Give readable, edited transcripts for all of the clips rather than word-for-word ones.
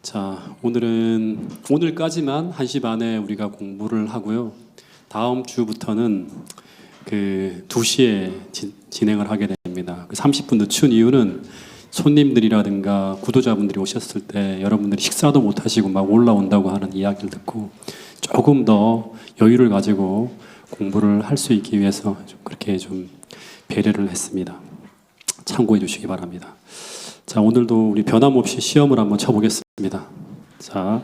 자, 오늘까지만 1시 반에 우리가 공부를 하고요. 다음 주부터는 2시에 진행을 하게 됩니다. 30분 늦춘 이유는 손님들이라든가 구독자분들이 오셨을 때 여러분들이 식사도 못 하시고 막 올라온다고 하는 이야기를 듣고 조금 더 여유를 가지고 공부를 할 수 있기 위해서 그렇게 좀 배려를 했습니다. 참고해 주시기 바랍니다. 자, 오늘도 우리 변함없이 시험을 한번 쳐보겠습니다. 자,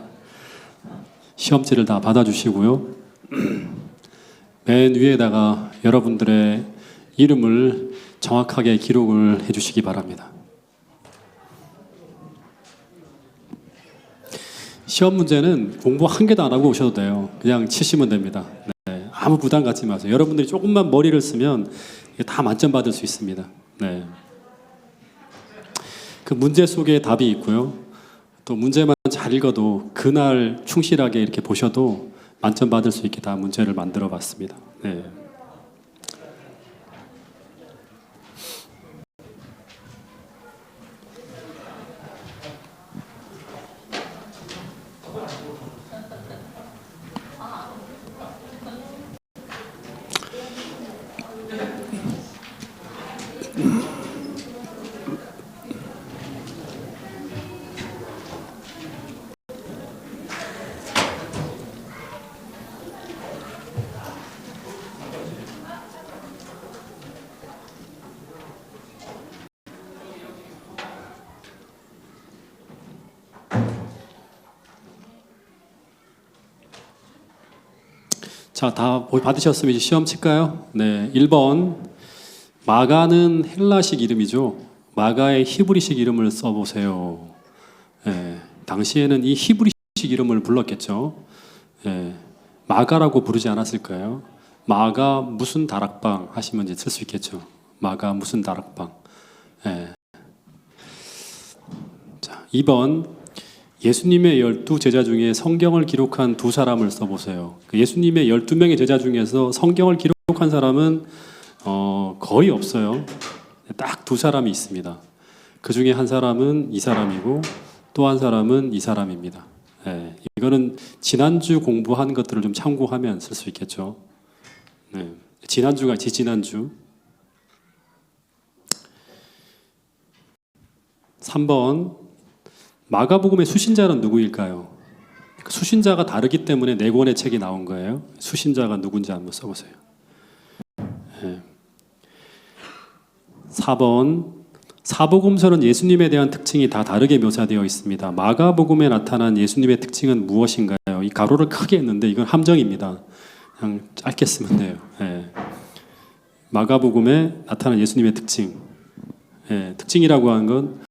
시험지를 다 받아주시고요. 맨 위에다가 여러분들의 이름을 정확하게 기록을 해주시기 바랍니다. 시험 문제는 공부 한 개도 안 하고 오셔도 돼요. 그냥 치시면 됩니다. 네, 아무 부담 갖지 마세요. 여러분들이 조금만 머리를 쓰면 다 만점 받을 수 있습니다. 네. 그 문제 속에 답이 있고요. 또 문제만 잘 읽어도 그날 충실하게 이렇게 보셔도 만점 받을 수 있게 다 문제를 만들어 봤습니다. 네. 자, 다 받으셨으면 이제 시험 칠까요? 네, 1번. 마가는 헬라식 이름이죠. 마가의 히브리식 이름을 써보세요. 네, 당시에는 이 히브리식 이름을 불렀겠죠. 네, 마가라고 부르지 않았을 거예요. 마가 무슨 다락방 하시면 이제 쓸 수 있겠죠. 마가 무슨 다락방. 네. 자, 2번. 예수님의 12 제자 중에 성경을 기록한 2사람을 써보세요. 예수님의 12명의 제자 중에서 성경을 기록한 사람은 거의 없어요. 딱 2사람이 있습니다. 그 중에 한 사람은 이 사람이고 또 한 사람은 이 사람입니다. 네, 이거는 지난주 공부한 것들을 좀 참고하면 쓸 수 있겠죠. 네, 지난주가 지난주. 3번. 마가복음의 수신자는 누구일까요? 수신자가 다르기 때문에 4권의 책이 나온 거예요. 수신자가 누군지 한번 써보세요. 네. 4번. 사복음서는 예수님에 대한 특징이 다 다르게 묘사되어 있습니다. 마가복음에 나타난 예수님의 특징은 무엇인가요? 이 가로를 크게 했는데 이건 함정입니다. 그냥 짧게 쓰면 돼요. 네. 마가복음에 나타난 예수님의 특징. 네. 특징이라고 하는 건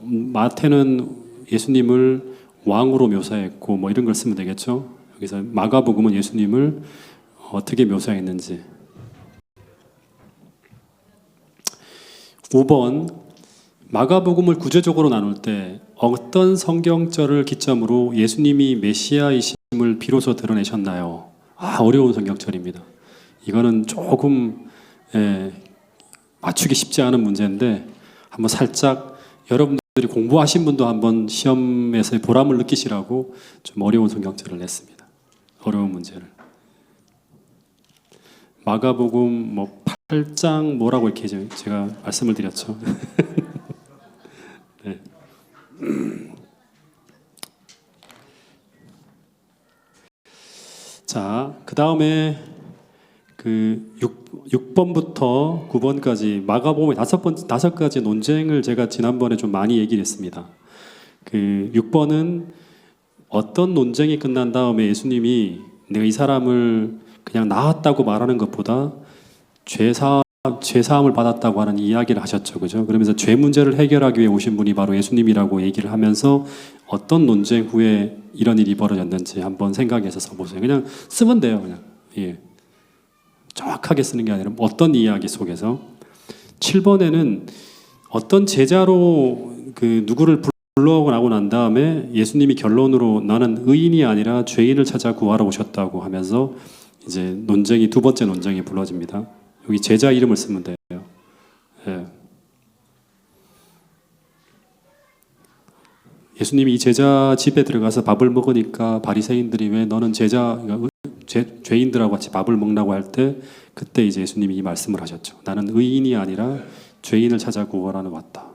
마태는 예수님을 왕으로 묘사했고 뭐 이런 걸 쓰면 되겠죠. 여기서 마가복음은 예수님을 어떻게 묘사했는지. 5번. 마가복음을 구체적으로 나눌 때 어떤 성경절을 기점으로 예수님이 메시아이심을 비로소 드러내셨나요? 어려운 성경절입니다. 이거는 조금 맞추기 쉽지 않은 문제인데 한번 살짝 여러분들이 공부하신 분도 한번 시험에서의 보람을 느끼시라고 좀 어려운 성경절을 냈습니다. 어려운 문제를. 마가복음 8장 뭐라고 이렇게 제가 말씀을 드렸죠. 네. 자, 그 다음에 6번부터 9번까지 마가복음의 5가지 논쟁을 제가 지난번에 좀 많이 얘기를 했습니다. 6번은 어떤 논쟁이 끝난 다음에 예수님이 내가 이 사람을 그냥 나았다고 말하는 것보다 죄사함을 받았다고 하는 이야기를 하셨죠. 그죠? 그러면서 죄 문제를 해결하기 위해 오신 분이 바로 예수님이라고 얘기를 하면서 어떤 논쟁 후에 이런 일이 벌어졌는지 한번 생각해서 써보세요. 그냥 쓰면 돼요. 그냥. 예. 정확하게 쓰는 게 아니라 어떤 이야기 속에서. 7번에는 어떤 제자로 누구를 불러오고 나고 난 다음에 예수님이 결론으로 나는 의인이 아니라 죄인을 찾아 구하러 오셨다고 하면서 이제 논쟁이 2번째 논쟁이 불러집니다. 여기 제자 이름을 쓰면 돼요. 예. 예수님이 이 제자 집에 들어가서 밥을 먹으니까 바리새인들이 왜 너는 죄인들하고 같이 밥을 먹라고 할 때 그때 이제 예수님이 이 말씀을 하셨죠. 나는 의인이 아니라 죄인을 찾아 구원하러 왔다.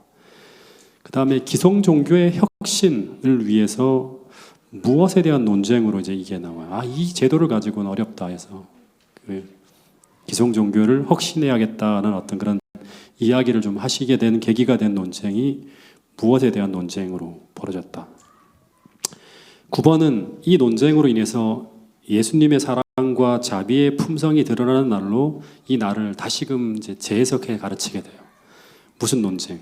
그 다음에 기성 종교의 혁신을 위해서 무엇에 대한 논쟁으로 이제 이게 나와요. 이 제도를 가지고는 어렵다 해서 기성 종교를 혁신해야겠다는 어떤 그런 이야기를 좀 하시게 된 계기가 된 논쟁이 무엇에 대한 논쟁으로 벌어졌다. 9번은 이 논쟁으로 인해서 예수님의 사랑과 자비의 품성이 드러나는 날로 이 날을 다시금 이제 재해석해 가르치게 돼요. 무슨 논쟁?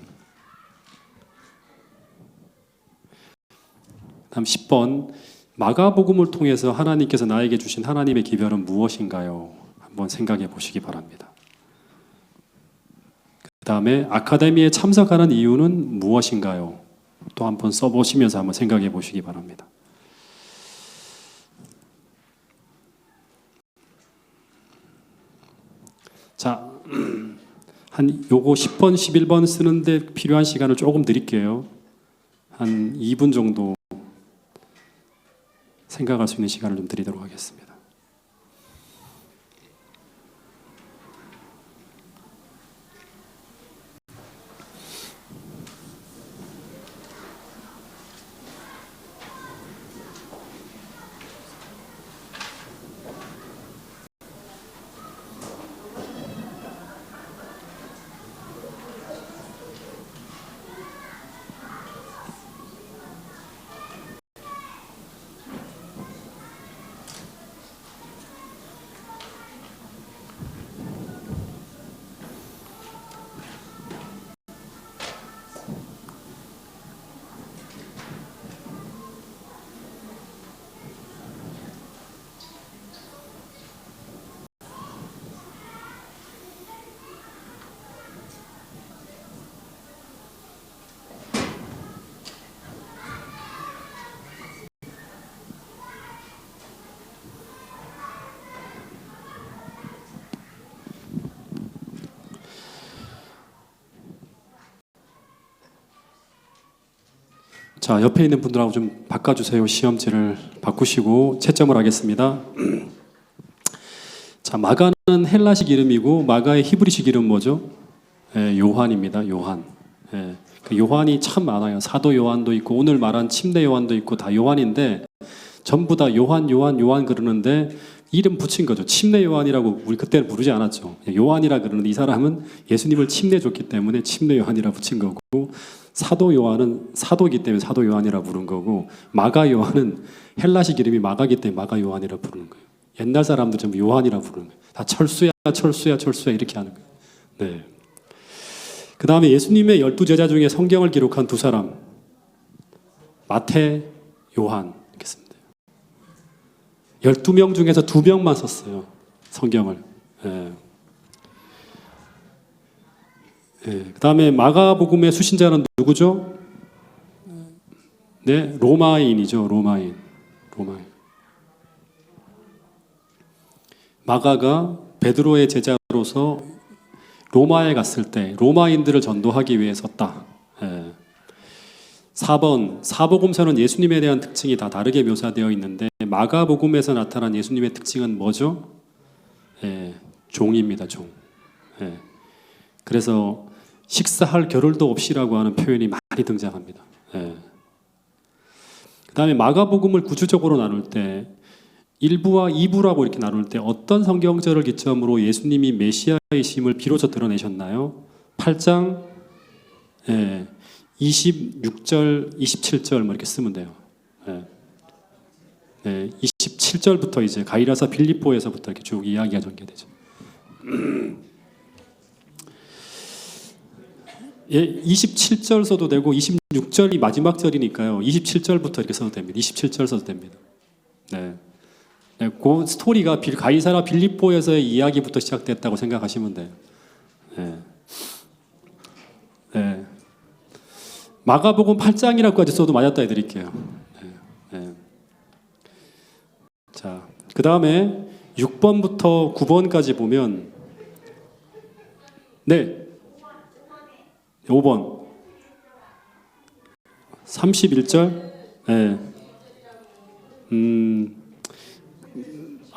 다음 10번 마가복음을 통해서 하나님께서 나에게 주신 하나님의 기별은 무엇인가요? 한번 생각해 보시기 바랍니다. 그 다음에 아카데미에 참석하는 이유는 무엇인가요? 또 한번 써보시면서 한번 생각해 보시기 바랍니다. 자, 한 요거 10번, 11번 쓰는데 필요한 시간을 조금 드릴게요. 한 2분 정도 생각할 수 있는 시간을 좀 드리도록 하겠습니다. 자, 옆에 있는 분들하고 좀 바꿔주세요. 시험지를 바꾸시고 채점을 하겠습니다. 자, 마가는 헬라식 이름이고 마가의 히브리식 이름 뭐죠? 요한입니다. 요한. 그 요한이 참 많아요. 사도 요한도 있고 오늘 말한 침례 요한도 있고 다 요한인데 전부 다 요한 그러는데 이름 붙인 거죠. 침례 요한이라고 우리 그때는 부르지 않았죠. 요한이라 그러는데 이 사람은 예수님을 침례줬기 때문에 침례 요한이라 붙인 거고 사도 요한은 사도이기 때문에 사도 요한이라 부른 거고 마가 요한은 헬라식 이름이 마가기 때문에 마가 요한이라 부르는 거예요. 옛날 사람들 전부 요한이라 부르는 거예요. 다 철수야 이렇게 하는 거예요. 네. 그 다음에 예수님의 12제자 중에 성경을 기록한 두 사람 마태, 요한 이렇게 씁니다. 12명 중에서 2명만 썼어요. 성경을. 그 다음에 마가복음의 수신자는 누구죠? 네, 로마인이죠. 로마인. 마가가 베드로의 제자로서 로마에 갔을 때 로마인들을 전도하기 위해 썼다. 4번 사복음서는 예수님에 대한 특징이 다 다르게 묘사되어 있는데 마가복음에서 나타난 예수님의 특징은 뭐죠? 종입니다. 종. 그래서 식사할 겨를도 없이라고 하는 표현이 많이 등장합니다. 그 다음에 마가복음을 구조적으로 나눌 때 1부와 2부라고 이렇게 나눌 때 어떤 성경절을 기점으로 예수님이 메시아이심을 비로소 드러내셨나요? 8장 26절, 27절 뭐 이렇게 쓰면 돼요. 27절부터 이제 가이라사 빌립보에서부터 이렇게 쭉 이야기가 전개되죠. 27절 써도 되고 26절이 마지막 절이니까요. 27절부터 이렇게 써도 됩니다. 27절 써도 됩니다. 그 스토리가 가이사라 빌립보에서의 이야기부터 시작됐다고 생각하시면 돼요. 마가복음 8장이라고까지 써도 맞았다 해드릴게요. 자, 그 다음에 6번부터 9번까지 보면 5번 31절? 예.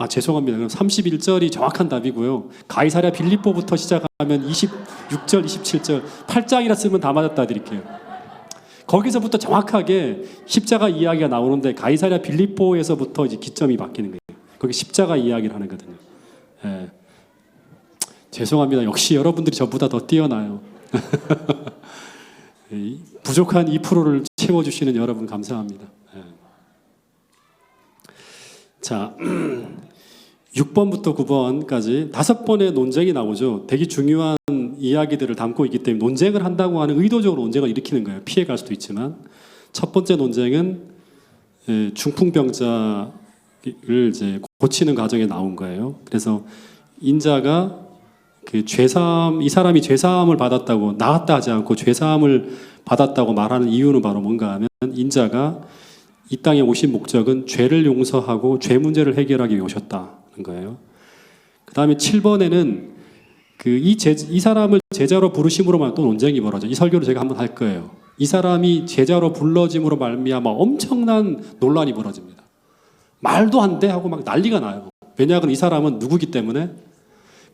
죄송합니다. 그럼 31절이 정확한 답이고요. 가이사랴 빌립보부터 시작하면 26절, 27절, 8장이라 쓰면 다 맞았다 드릴게요. 거기서부터 정확하게 십자가 이야기가 나오는데 가이사랴 빌립보에서부터 이제 기점이 바뀌는 거예요. 거기 십자가 이야기를 하는 거거든요. 예. 죄송합니다. 역시 여러분들이 저보다 더 뛰어나요. 부족한 2%를 채워주시는 여러분 감사합니다. 예. 자, 6번부터 9번까지 5번의 논쟁이 나오죠. 되게 중요한 이야기들을 담고 있기 때문에 논쟁을 한다고 하는 의도적으로 논쟁을 일으키는 거예요. 피해갈 수도 있지만 첫 번째 논쟁은 중풍병자를 이제 고치는 과정에 나온 거예요. 그래서 인자가 그 죄사함, 이 사람이 죄사함을 받았다고 나았다 하지 않고 죄사함을 받았다고 말하는 이유는 바로 뭔가 하면 인자가 이 땅에 오신 목적은 죄를 용서하고 죄 문제를 해결하기 위해 오셨다는 거예요. 그 다음에 7번에는 이 사람을 제자로 부르심으로만 또 논쟁이 벌어져. 이 설교를 제가 한번 할 거예요. 이 사람이 제자로 불러짐으로 말미암아 엄청난 논란이 벌어집니다. 말도 안 돼 하고 막 난리가 나요. 왜냐하면 이 사람은 누구기 때문에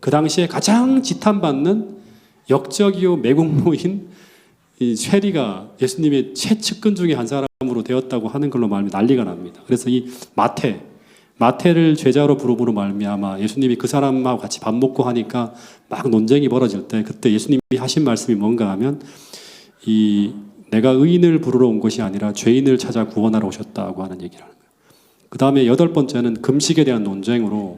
그 당시에 가장 지탄받는 역적이요 매국노인 이 쉐리가 예수님의 최측근 중에 한 사람으로 되었다고 하는 걸로 말미암아 난리가 납니다. 그래서 이 마태를 제자로 부름으로 말미암아 예수님이 그 사람하고 같이 밥 먹고 하니까 막 논쟁이 벌어질 때 그때 예수님이 하신 말씀이 뭔가 하면 내가 의인을 부르러 온 것이 아니라 죄인을 찾아 구원하러 오셨다고 하는 얘기를 하는 거예요. 그 다음에 8번째는 금식에 대한 논쟁으로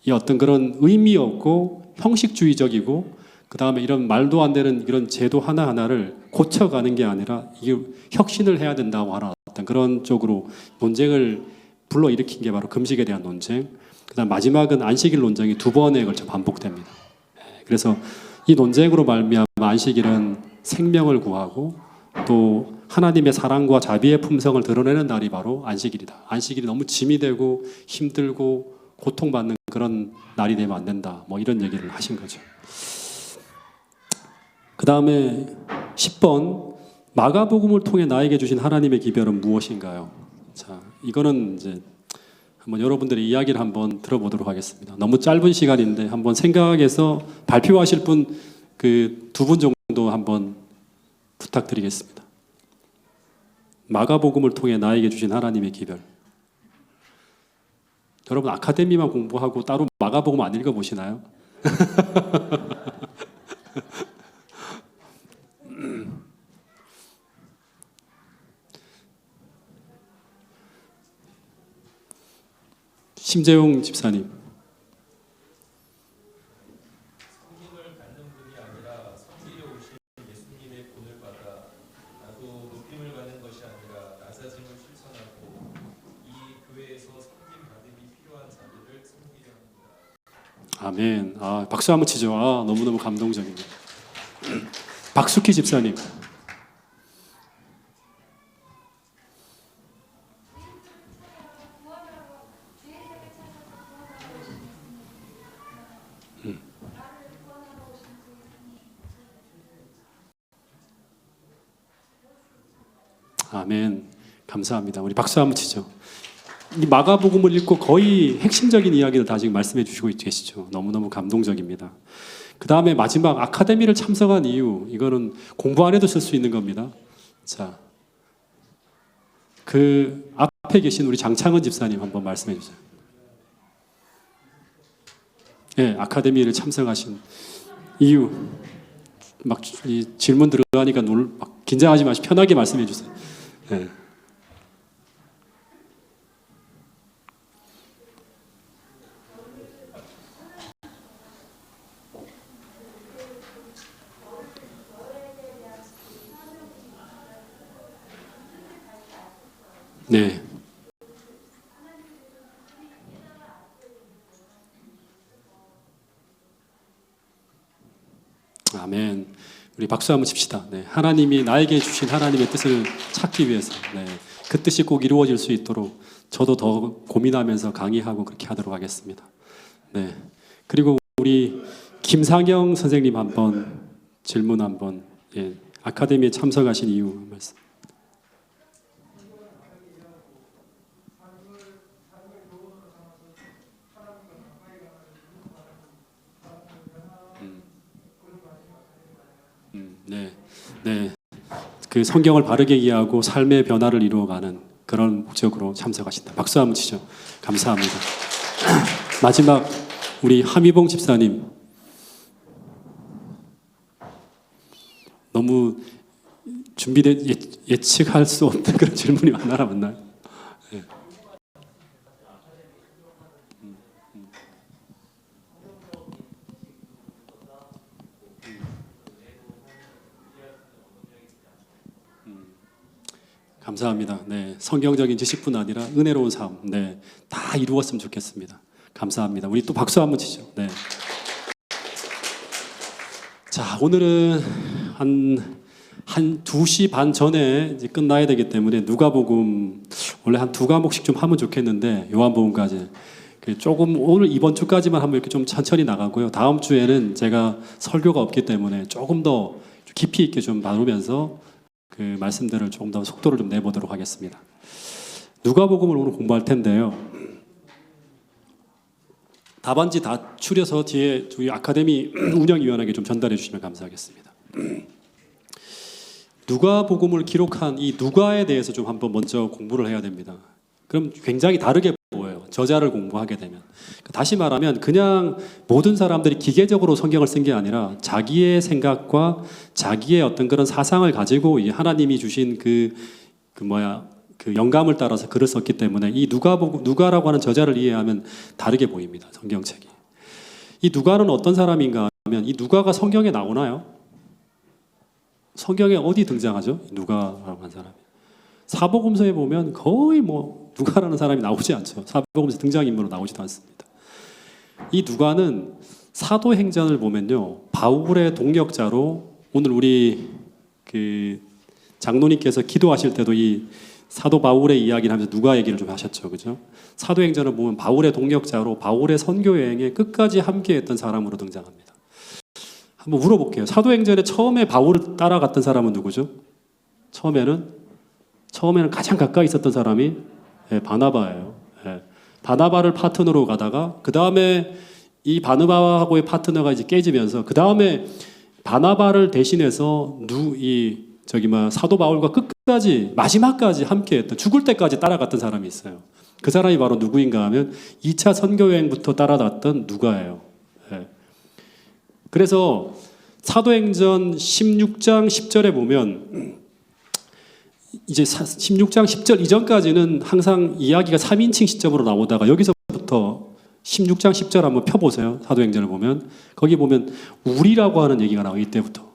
이 어떤 그런 의미 없고 형식주의적이고 그 다음에 이런 말도 안 되는 이런 제도 하나하나를 고쳐가는 게 아니라 이게 혁신을 해야 된다고 하는 어떤 그런 쪽으로 논쟁을 불러일으킨 게 바로 금식에 대한 논쟁. 그 다음 마지막은 안식일 논쟁이 2번에 걸쳐 반복됩니다. 그래서 이 논쟁으로 말미암아 안식일은 생명을 구하고 또 하나님의 사랑과 자비의 품성을 드러내는 날이 바로 안식일이다. 안식일이 너무 짐이 되고 힘들고 고통받는 그런 날이 되면 안 된다. 뭐 이런 얘기를 하신 거죠. 그 다음에 10번 마가복음을 통해 나에게 주신 하나님의 기별은 무엇인가요? 자, 이거는 이제 한번 여러분들의 이야기를 한번 들어보도록 하겠습니다. 너무 짧은 시간인데 한번 생각해서 발표하실 분 그 2분 정도 한번 부탁드리겠습니다. 마가복음을 통해 나에게 주신 하나님의 기별. 여러분 아카데미만 공부하고 따로 마가복음 안 읽어보시나요? 심재용 집사님. 성김을 받는 분이 아니라 섬기려 오신 예수님의 본을 받아 나도 높임을 받는 것이 아니라 낮아짐을 실천하고 이 교회에서 섬김 받음이 필요한 자들을 섬기려 합니다. 아멘. 박수 한번 치죠. 너무너무 감동적입니다. 박숙희 집사님. 아멘. 감사합니다. 우리 박수 한번 치죠. 이 마가복음을 읽고 거의 핵심적인 이야기를 다 지금 말씀해 주시고 계시죠. 너무너무 감동적입니다. 그 다음에 마지막 아카데미를 참석한 이유, 이거는 공부 안 해도 쓸 수 있는 겁니다. 자, 그 앞에 계신 우리 장창은 집사님 한번 말씀해 주세요. 네, 아카데미를 참석하신 이유. 막 이 질문 들어가니까 막 긴장하지 마시고 편하게 말씀해 주세요. 네. 네. 아멘. 우리 박수 한번 칩시다. 네. 하나님이 나에게 주신 하나님의 뜻을 찾기 위해서 그 뜻이 꼭 이루어질 수 있도록 저도 더 고민하면서 강의하고 그렇게 하도록 하겠습니다. 네. 그리고 우리 김상영 선생님 한번 질문 한번 아카데미에 참석하신 이유 말씀. 네, 그 성경을 바르게 이해하고 삶의 변화를 이루어가는 그런 목적으로 참석하신다. 박수 한번 치죠. 감사합니다. 마지막 우리 함희봉 집사님, 너무 준비된 예측할 수 없는 그런 질문이 맞나요? 네. 감사합니다. 네, 성경적인 지식뿐 아니라 은혜로운 삶, 네, 다 이루었으면 좋겠습니다. 감사합니다. 우리 또 박수 한번 치죠. 네. 자, 오늘은 한 2시 반 전에 이제 끝나야 되기 때문에 누가복음 원래 한 2과목씩 좀 하면 좋겠는데 요한복음까지 조금 오늘 이번 주까지만 하면 이렇게 좀 천천히 나가고요. 다음 주에는 제가 설교가 없기 때문에 조금 더 깊이 있게 좀 나누면서 그 말씀들을 조금 더 속도를 좀 내보도록 하겠습니다. 누가복음을 오늘 공부할 텐데요. 답안지 다 추려서 뒤에 저희 아카데미 운영위원에게 좀 전달해 주시면 감사하겠습니다. 누가복음을 기록한 이 누가에 대해서 좀 한번 먼저 공부를 해야 됩니다. 그럼 굉장히 다르게 보여요. 저자를 공부하게 되면. 다시 말하면 그냥 모든 사람들이 기계적으로 성경을 쓴 게 아니라 자기의 생각과 자기의 어떤 그런 사상을 가지고 이 하나님이 주신 그 영감을 따라서 글을 썼기 때문에 이 누가라고 하는 저자를 이해하면 다르게 보입니다. 성경책이. 이 누가는 어떤 사람인가 하면 이 누가가 성경에 나오나요? 성경에 어디 등장하죠? 누가라고 하는 사람이. 사복음서에 보면 거의 누가라는 사람이 나오지 않죠. 사복음서 등장인물로 나오지도 않습니다. 이 누가는 사도행전을 보면요, 바울의 동역자로, 오늘 우리 그 장로님께서 기도하실 때도 이 사도 바울의 이야기를 하면서 누가 얘기를 좀 하셨죠, 그죠? 사도행전을 보면 바울의 동역자로 바울의 선교 여행에 끝까지 함께했던 사람으로 등장합니다. 한번 물어볼게요. 사도행전에 처음에 바울을 따라갔던 사람은 누구죠? 처음에는 가장 가까이 있었던 사람이 바나바예요. 바나바를 파트너로 가다가 그 다음에 이 바나바하고의 파트너가 이제 깨지면서 그 다음에 바나바를 대신해서 사도 바울과 끝까지 마지막까지 함께했던, 죽을 때까지 따라갔던 사람이 있어요. 그 사람이 바로 누구인가 하면 2차 선교 여행부터 따라갔던 누가예요. 그래서 사도행전 16장 10절에 보면 이제 16장 10절 이전까지는 항상 이야기가 3인칭 시점으로 나오다가 여기서부터 16장 10절 한번 펴보세요. 사도행전을 보면 거기 보면 우리라고 하는 얘기가 나와요. 이때부터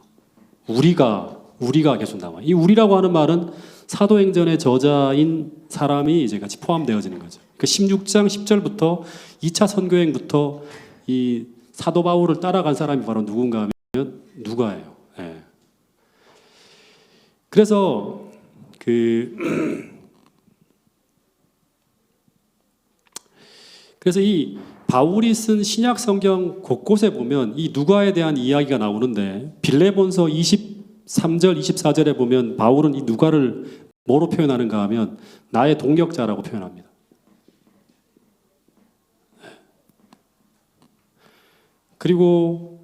우리가 계속 나와요. 이 우리라고 하는 말은 사도행전의 저자인 사람이 이제 같이 포함되어지는 거죠. 그 16장 10절부터 2차 선교행부터 이 사도 바울을 따라간 사람이 바로 누군가 하면 누가예요. 그래서 그래서 이 바울이 쓴 신약 성경 곳곳에 보면 이 누가에 대한 이야기가 나오는데 빌레본서 23절 24절에 보면 바울은 이 누가를 뭐로 표현하는가 하면 나의 동역자라고 표현합니다. 그리고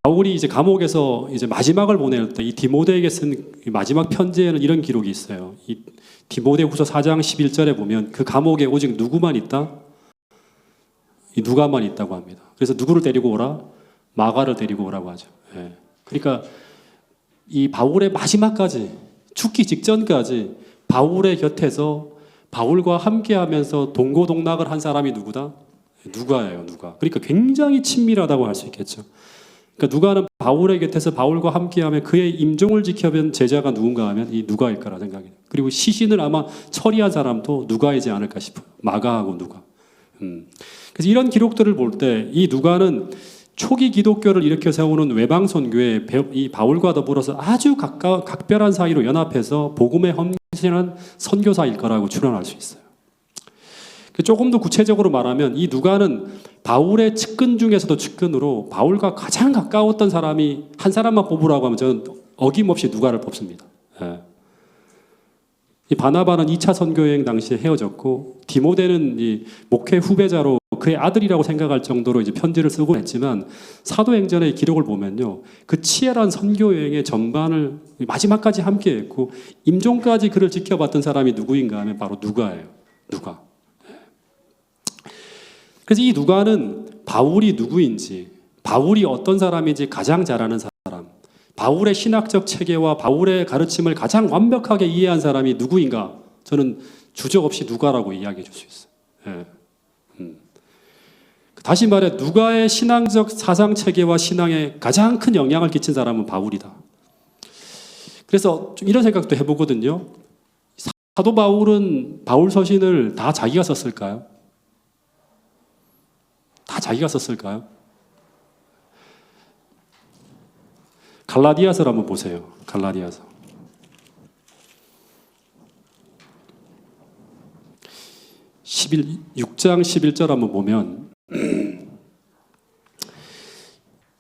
바울이 이제 감옥에서 이제 마지막을 보낼 때 이 디모데에게 쓴 마지막 편지에는 이런 기록이 있어요. 이 디모데후서 4장 11절에 보면 그 감옥에 오직 누구만 있다? 이 누가만 있다고 합니다. 그래서 누구를 데리고 오라? 마가를 데리고 오라고 하죠. 그러니까 이 바울의 마지막까지, 죽기 직전까지 바울의 곁에서 바울과 함께하면서 동고동락을 한 사람이 누구다? 누가예요. 누가. 그러니까 굉장히 친밀하다고 할 수 있겠죠. 그러니까 누가는 바울의 곁에서 바울과 함께하며 그의 임종을 지켜본 제자가 누군가 하면 이 누가일 거라 생각해요. 그리고 시신을 아마 처리한 사람도 누가이지 않을까 싶어요. 마가하고 누가. 그래서 이런 기록들을 볼 때 이 누가는 초기 기독교를 일으켜 세우는 외방 선교에 이 바울과 더불어서 아주 각별한 사이로 연합해서 복음에 헌신한 선교사일 거라고 추론할 수 있어요. 조금 더 구체적으로 말하면 이 누가는 바울의 측근 중에서도 측근으로 바울과 가장 가까웠던 사람이 한 사람만 뽑으라고 하면 저는 어김없이 누가를 뽑습니다. 이 바나바는 2차 선교여행 당시에 헤어졌고 디모데는 이 목회 후배자로 그의 아들이라고 생각할 정도로 이제 편지를 쓰고 했지만 사도행전의 기록을 보면요, 그 치열한 선교 여행의 전반을 마지막까지 함께했고 임종까지 그를 지켜봤던 사람이 누구인가 하면 바로 누가예요. 누가. 그래서 이 누가는 바울이 누구인지, 바울이 어떤 사람인지 가장 잘 아는 사람, 바울의 신학적 체계와 바울의 가르침을 가장 완벽하게 이해한 사람이 누구인가? 저는 주저 없이 누가라고 이야기해 줄 수 있어요. 예. 다시 말해 누가의 신앙적 사상 체계와 신앙에 가장 큰 영향을 끼친 사람은 바울이다. 그래서 좀 이런 생각도 해보거든요. 사도 바울은 바울 서신을 다 자기가 썼을까요? 다 자기가 썼을까요? 갈라디아서를 한번 보세요. 갈라디아서. 6장 11절 한번 보면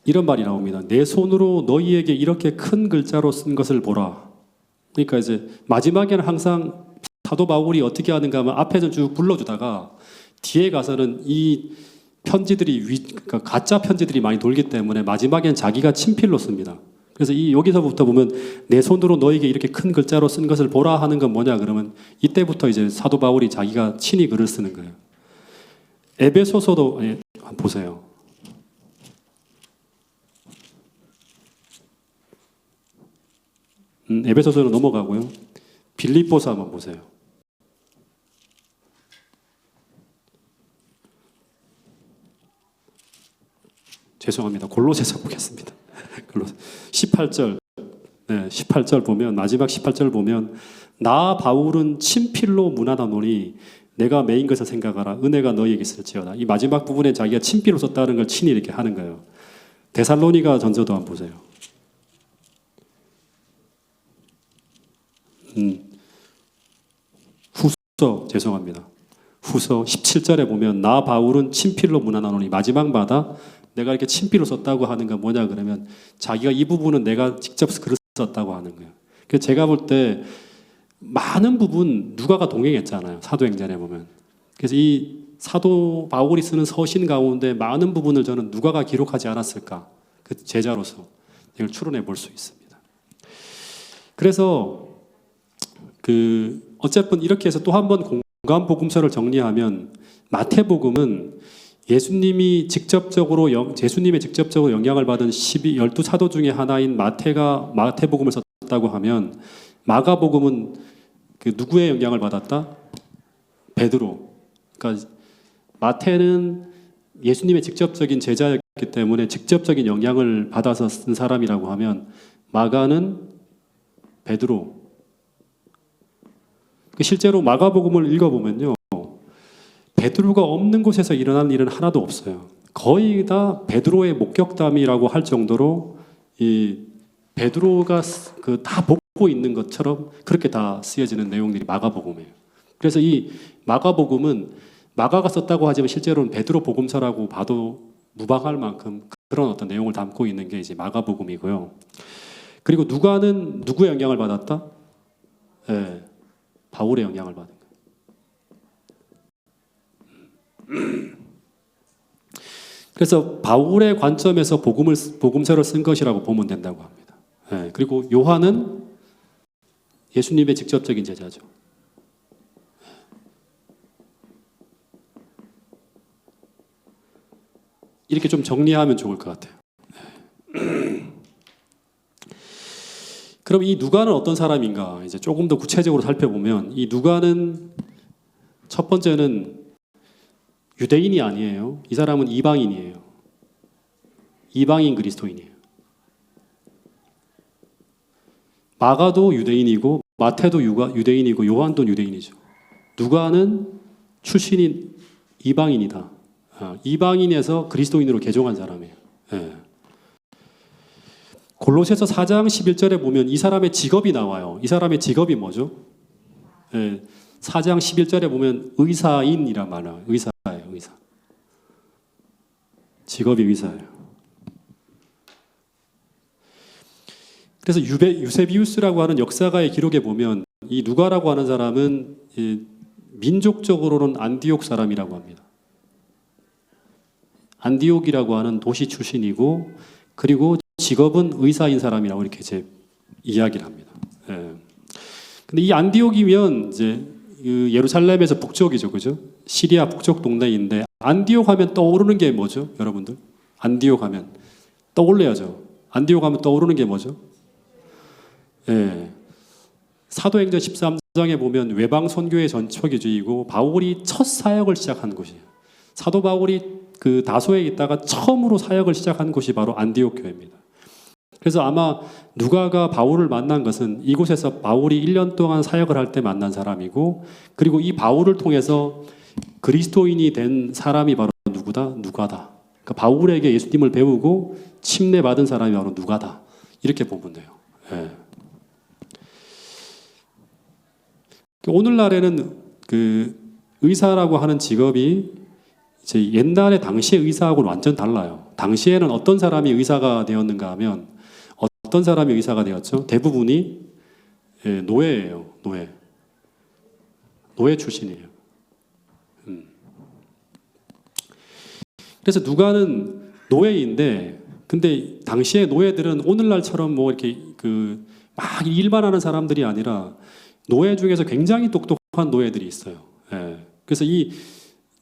이런 말이 나옵니다. 내 손으로 너희에게 이렇게 큰 글자로 쓴 것을 보라. 그러니까 이제 마지막에는 항상 사도 바울이 어떻게 하는가 하면 앞에는 쭉 불러주다가 뒤에 가서는 이 편지들이 그러니까 가짜 편지들이 많이 돌기 때문에 마지막에는 자기가 친필로 씁니다. 그래서 이 여기서부터 보면 내 손으로 너에게 이렇게 큰 글자로 쓴 것을 보라 하는 건 뭐냐 그러면 이때부터 이제 사도 바울이 자기가 친히 글을 쓰는 거예요. 에베소서도 한번 보세요. 에베소서로 넘어가고요. 빌립보서 한번 보세요. 죄송합니다. 골로새서 보겠습니다. 골로새 18절. 네, 18절 보면 마지막 18절 보면 나 바울은 친필로 문안하노니 내가 메인 것을 생각하라. 은혜가 너희에게 있을지어다. 이 마지막 부분에 자기가 친필로 썼다는 걸 친히 이렇게 하는 거예요. 데살로니가 전서도 한번 보세요. 후서 죄송합니다. 후서 17절에 보면 나 바울은 친필로 문안하노니 마지막마다 내가 이렇게 친필로 썼다고 하는 건 뭐냐 그러면 자기가 이 부분은 내가 직접 글을 썼다고 하는 거예요. 그래서 제가 볼 때 많은 부분 누가가 동행했잖아요. 사도행전에 보면. 그래서 이 사도 바울이 쓰는 서신 가운데 많은 부분을 저는 누가가 기록하지 않았을까? 그 제자로서 이걸 추론해 볼 수 있습니다. 그래서 어쨌든 이렇게 해서 또 한 번 공간 복음서를 정리하면 마태복음은 예수님의 직접적으로 영향을 받은 12사도 중에 하나인 마태가 마태복음을 썼다고 하면 마가복음은 그 누구의 영향을 받았다? 베드로. 그러니까 마태는 예수님의 직접적인 제자였기 때문에 직접적인 영향을 받아서 쓴 사람이라고 하면 마가는 베드로. 실제로 마가복음을 읽어보면요. 베드로가 없는 곳에서 일어난 일은 하나도 없어요. 거의 다 베드로의 목격담이라고 할 정도로 이 베드로가 다 보고 있는 것처럼 그렇게 다 쓰여지는 내용들이 마가복음이에요. 그래서 이 마가복음은 마가가 썼다고 하지만 실제로는 베드로 복음서라고 봐도 무방할 만큼 그런 어떤 내용을 담고 있는 게 이제 마가복음이고요. 그리고 누가는 누구의 영향을 받았다? 네, 바울의 영향을 받은 거예요. 그래서 바울의 관점에서 복음서를 쓴 것이라고 보면 된다고 합니다. 네, 그리고 요한은 예수님의 직접적인 제자죠. 이렇게 좀 정리하면 좋을 것 같아요. 그럼 이 누가는 어떤 사람인가? 이제 조금 더 구체적으로 살펴보면 이 누가는 첫 번째는 유대인이 아니에요. 이 사람은 이방인이에요. 이방인 그리스도인이에요. 마가도 유대인이고 마태도 유대인이고 요한도 유대인이죠. 누가는 출신이 이방인이다. 이방인에서 그리스도인으로 개종한 사람이에요. 네. 골로새서 4장 11절에 보면 이 사람의 직업이 나와요. 이 사람의 직업이 뭐죠? 네. 4장 11절에 보면 의사인이란 말이에요. 의사예요. 의사. 직업이 의사예요. 그래서 유세비우스라고 하는 역사가의 기록에 보면 이 누가라고 하는 사람은 민족적으로는 안디옥 사람이라고 합니다. 안디옥이라고 하는 도시 출신이고 그리고 직업은 의사인 사람이라고 이렇게 이제 이야기를 합니다. 예. 근데 이 안디옥이면 이제 그 예루살렘에서 북쪽이죠, 그죠? 시리아 북쪽 동네인데 안디옥 하면 떠오르는 게 뭐죠, 여러분들? 안디옥 하면 떠올려야죠. 안디옥 하면 떠오르는 게 뭐죠? 예. 사도행전 13장에 보면 외방 선교의 전초기주이고 바울이 첫 사역을 시작한 곳이에요. 사도 바울이 그 다소에 있다가 처음으로 사역을 시작한 곳이 바로 안디옥 교회입니다. 그래서 아마 누가가 바울을 만난 것은 이곳에서 바울이 1년 동안 사역을 할 때 만난 사람이고 그리고 이 바울을 통해서 그리스도인이 된 사람이 바로 누구다? 누가다. 그러니까 바울에게 예수님을 배우고 침례받은 사람이 바로 누가다. 이렇게 보면 돼요. 예. 오늘날에는 그 의사라고 하는 직업이 이제 옛날에 당시의 의사하고는 완전 달라요. 당시에는 어떤 사람이 의사가 되었는가 하면 어떤 사람이 의사가 되었죠? 대부분이 노예예요. 노예 출신이에요. 그래서 누가는 노예인데 근데 당시의 노예들은 오늘날처럼 뭐 이렇게 그 막 일만 하는 사람들이 아니라 노예 중에서 굉장히 똑똑한 노예들이 있어요. 예. 그래서 이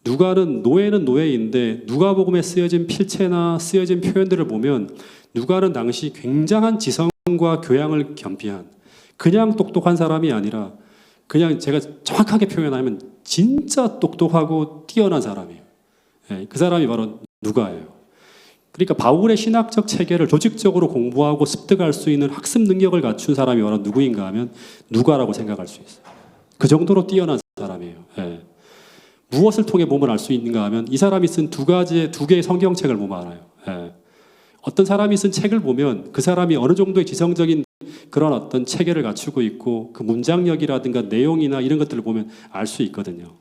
누가는 노예는 노예인데 누가복음에 쓰여진 필체나 쓰여진 표현들을 보면 누가는 당시 굉장한 지성과 교양을 겸비한 그냥 똑똑한 사람이 아니라 그냥 제가 정확하게 표현하면 진짜 똑똑하고 뛰어난 사람이에요. 예. 그 사람이 바로 누가예요. 그러니까 바울의 신학적 체계를 조직적으로 공부하고 습득할 수 있는 학습 능력을 갖춘 사람이 바로 누구인가 하면 누가라고 생각할 수 있어요. 그 정도로 뛰어난 사람이에요. 예. 무엇을 통해 보면 알 수 있는가 하면 이 사람이 쓴 두 개의 성경책을 보면 알아요. 예. 어떤 사람이 쓴 책을 보면 그 사람이 어느 정도의 지성적인 그런 어떤 체계를 갖추고 있고 그 문장력이라든가 내용이나 이런 것들을 보면 알 수 있거든요.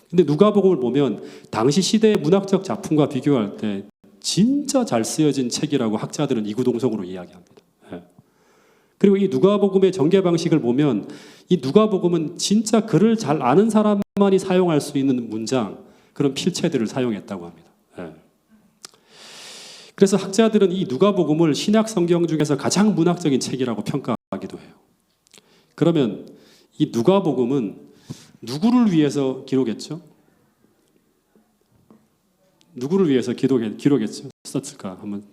근데 누가복음을 보면 당시 시대의 문학적 작품과 비교할 때 진짜 잘 쓰여진 책이라고 학자들은 이구동성으로 이야기합니다. 예. 그리고 이 누가복음의 전개 방식을 보면 이 누가복음은 진짜 글을 잘 아는 사람만이 사용할 수 있는 문장, 그런 필체들을 사용했다고 합니다. 예. 그래서 학자들은 이 누가복음을 신약 성경 중에서 가장 문학적인 책이라고 평가하기도 해요. 그러면 이 누가복음은 누구를 위해서 기록했죠? 누구를 위해서 기록했죠? 썼을까? 한번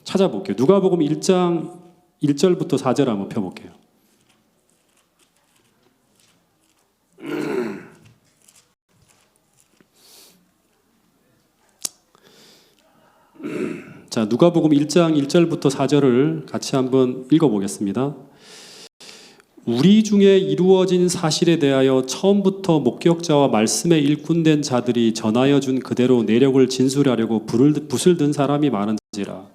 찾아볼게요. 누가복음 1장 1절부터 4절 한번 펴볼게요. 자, 누가복음 1장 1절부터 4절을 같이 한번 읽어보겠습니다. 우리 중에 이루어진 사실에 대하여 처음부터 목격자와 말씀에 일꾼된 자들이 전하여 준 그대로 내력을 진술하려고 붓을 든 사람이 많은지라.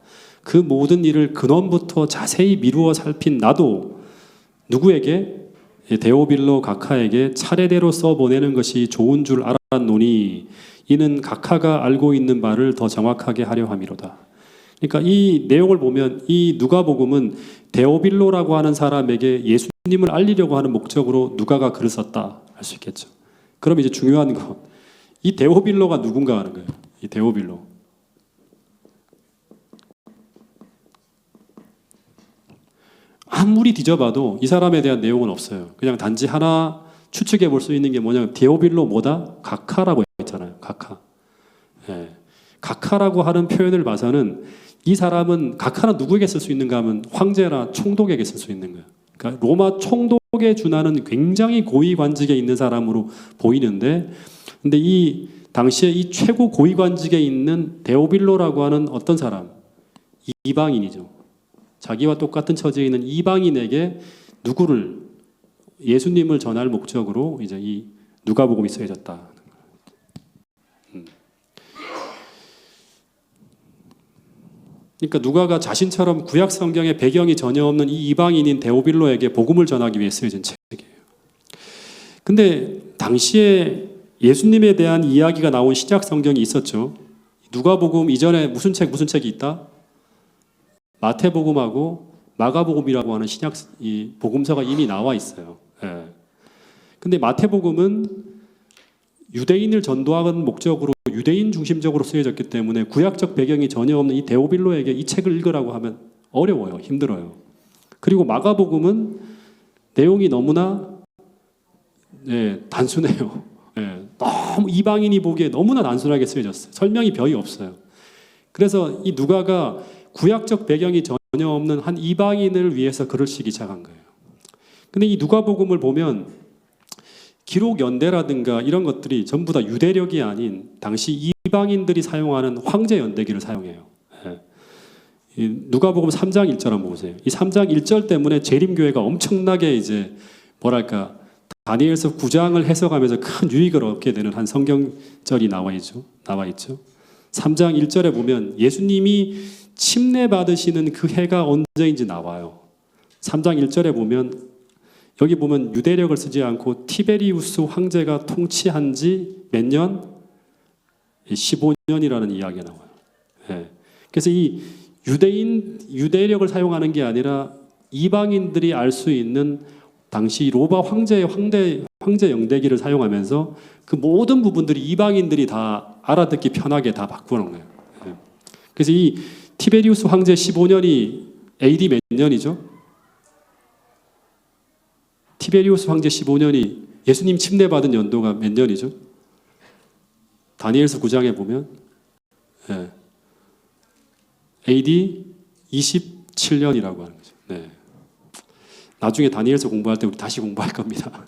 그 모든 일을 근원부터 자세히 미루어 살핀 나도 누구에게? 데오빌로 각하에게 차례대로 써보내는 것이 좋은 줄 알았노니 이는 각하가 알고 있는 바를 더 정확하게 하려 함이로다. 그러니까 이 내용을 보면 이 누가복음은 데오빌로라고 하는 사람에게 예수님을 알리려고 하는 목적으로 누가가 글을 썼다 할 수 있겠죠. 그럼 이제 중요한 건 이 데오빌로가 누군가 하는 거예요. 이 데오빌로. 아무리 뒤져봐도 이 사람에 대한 내용은 없어요. 그냥 단지 하나 추측해 볼 수 있는 게 뭐냐면 데오빌로 뭐다? 각하라고 했잖아요. 각하. 예. 각하라고 하는 표현을 봐서는 이 사람은 각하는 누구에게 쓸 수 있는가 하면 황제나 총독에게 쓸 수 있는 거예요. 그러니까 로마 총독에 준하는 굉장히 고위 관직에 있는 사람으로 보이는데 근데 이 당시에 이 최고 고위 관직에 있는 데오빌로라고 하는 어떤 사람? 이방인이죠. 자기와 똑같은 처지에 있는 이방인에게 누구를 예수님을 전할 목적으로 이제 이 누가복음이 쓰여졌다. 그러니까 누가가 자신처럼 구약 성경의 배경이 전혀 없는 이 이방인인 데오빌로에게 복음을 전하기 위해 쓰여진 책이에요. 근데 당시에 예수님에 대한 이야기가 나온 신약 성경이 있었죠. 누가복음 이전에 무슨 책이 있다? 마태복음하고 마가복음이라고 하는 신약 이 복음서가 이미 나와 있어요. 예. 근데 마태복음은 유대인을 전도하는 목적으로 유대인 중심적으로 쓰여졌기 때문에 구약적 배경이 전혀 없는 이 데오빌로에게 이 책을 읽으라고 하면 어려워요. 힘들어요. 그리고 마가복음은 내용이 너무나 단순해요. 너무 이방인이 보기에 너무나 단순하게 쓰여졌어요. 설명이 거의 없어요. 그래서 이 누가가 구약적 배경이 전혀 없는 한 이방인을 위해서 글을 쓰기 시작한 거예요. 근데 이 누가복음을 보면 기록 연대라든가 이런 것들이 전부 다 유대력이 아닌 당시 이방인들이 사용하는 황제 연대기를 사용해요. 이 누가복음 3장 1절 한번 보세요. 이 3장 1절 때문에 재림교회가 엄청나게 이제 뭐랄까 다니엘서 9장을 해석하면서 큰 유익을 얻게 되는 한 성경절이 나와 있죠. 3장 1절에 보면 예수님이 침례 받으시는 그 해가 언제인지 나와요. 3장 1절에 보면 여기 보면 유대력을 쓰지 않고 티베리우스 황제가 통치한 지 몇 년? 15년이라는 이야기가 나와요. 그래서 이 유대력을 사용하는 게 아니라 이방인들이 알 수 있는 당시 로마 황제 영대기를 사용하면서 그 모든 부분들이 이방인들이 다 알아듣기 편하게 다 바꾸는 거예요. 그래서 이 티베리우스 황제 15년이 AD 몇 년이죠? 티베리우스 황제 15년이 예수님 침례받은 연도가 몇 년이죠? 다니엘서 9장에 보면 AD 27년이라고 하는 거죠. 나중에 다니엘서 공부할 때 우리 다시 공부할 겁니다.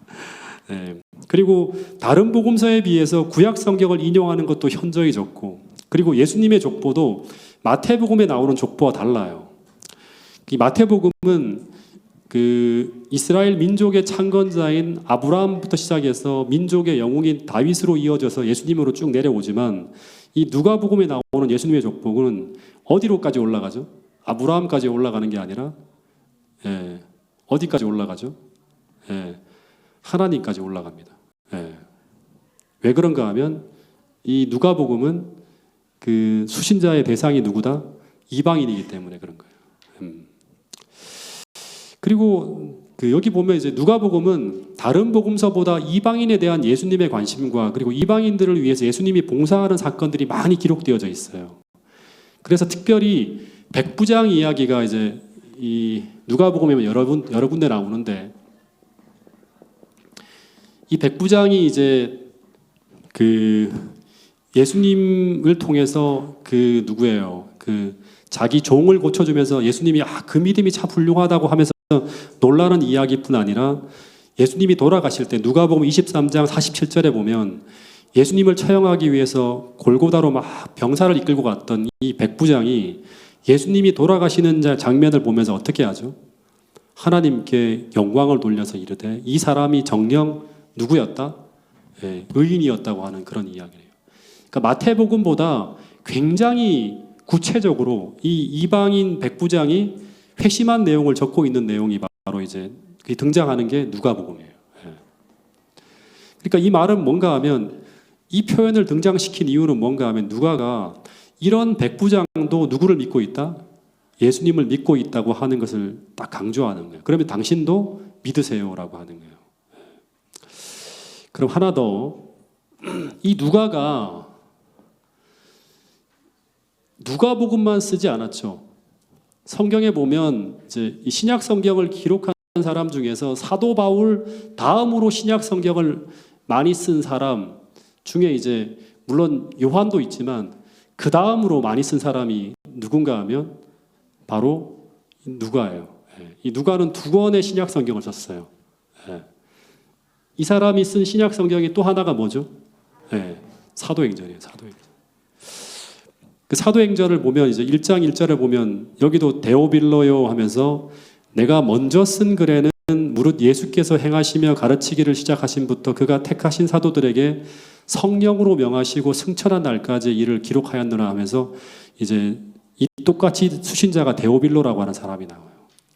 그리고 다른 복음서에 비해서 구약 성경을 인용하는 것도 현저히 적고, 그리고 예수님의 족보도 마태복음에 나오는 족보와 달라요. 이 마태복음은 그 이스라엘 민족의 창건자인 아브라함부터 시작해서 민족의 영웅인 다윗으로 이어져서 예수님으로 쭉 내려오지만, 이 누가복음에 나오는 예수님의 족보는 어디로까지 올라가죠? 아브라함까지 올라가는 게 아니라 어디까지 올라가죠? 하나님까지 올라갑니다. 왜 그런가 하면 이 누가복음은 그 수신자의 대상이 누구다? 이방인이기 때문에 그런 거예요. 그리고 그 여기 보면 이제 누가복음은 다른 복음서보다 이방인에 대한 예수님의 관심과 그리고 이방인들을 위해서 예수님이 봉사하는 사건들이 많이 기록되어져 있어요. 그래서 특별히 백부장 이야기가 이제 이 누가복음에 여러 군데 나오는데, 이 백부장이 이제 그 예수님을 통해서 그 누구예요? 그 자기 종을 고쳐주면서 예수님이 그 믿음이 참 훌륭하다고 하면서 놀라는 이야기뿐 아니라, 예수님이 돌아가실 때 누가복음 23장 47절에 보면 예수님을 처형하기 위해서 골고다로 막 병사를 이끌고 갔던 이 백부장이 예수님이 돌아가시는 장면을 보면서 어떻게 하죠? 하나님께 영광을 돌려서 이르되 이 사람이 정녕 누구였다? 의인이었다고 하는 그런 이야기예요. 그러니까 마태복음보다 굉장히 구체적으로 이 이방인 백부장이 회심한 내용을 적고 있는 내용이 바로 이제 등장하는 게 누가복음이에요. 그러니까 이 말은 뭔가 하면, 이 표현을 등장시킨 이유는 뭔가 하면, 누가가 이런 백부장도 누구를 믿고 있다? 예수님을 믿고 있다고 하는 것을 딱 강조하는 거예요. 그러면 당신도 믿으세요라고 하는 거예요. 그럼 하나 더, 이 누가가 누가복음만 쓰지 않았죠. 성경에 보면 이제 이 신약 성경을 기록한 사람 중에서 사도 바울 다음으로 신약 성경을 많이 쓴 사람 중에 이제 물론 요한도 있지만 그 다음으로 많이 쓴 사람이 누군가 하면 바로 누가예요. 이 누가는 2권의 신약 성경을 썼어요. 이 사람이 쓴 신약 성경이 또 하나가 뭐죠? 사도행전이에요. 사도행전. 그 사도행전을 보면 이제 1장 1절에 보면 여기도 데오빌로요 하면서 내가 먼저 쓴 글에는 무릇 예수께서 행하시며 가르치기를 시작하신부터 그가 택하신 사도들에게 성령으로 명하시고 승천한 날까지 이를 기록하였노라 하면서 이제 이 똑같이 수신자가 데오빌로라고 하는 사람이 나와요.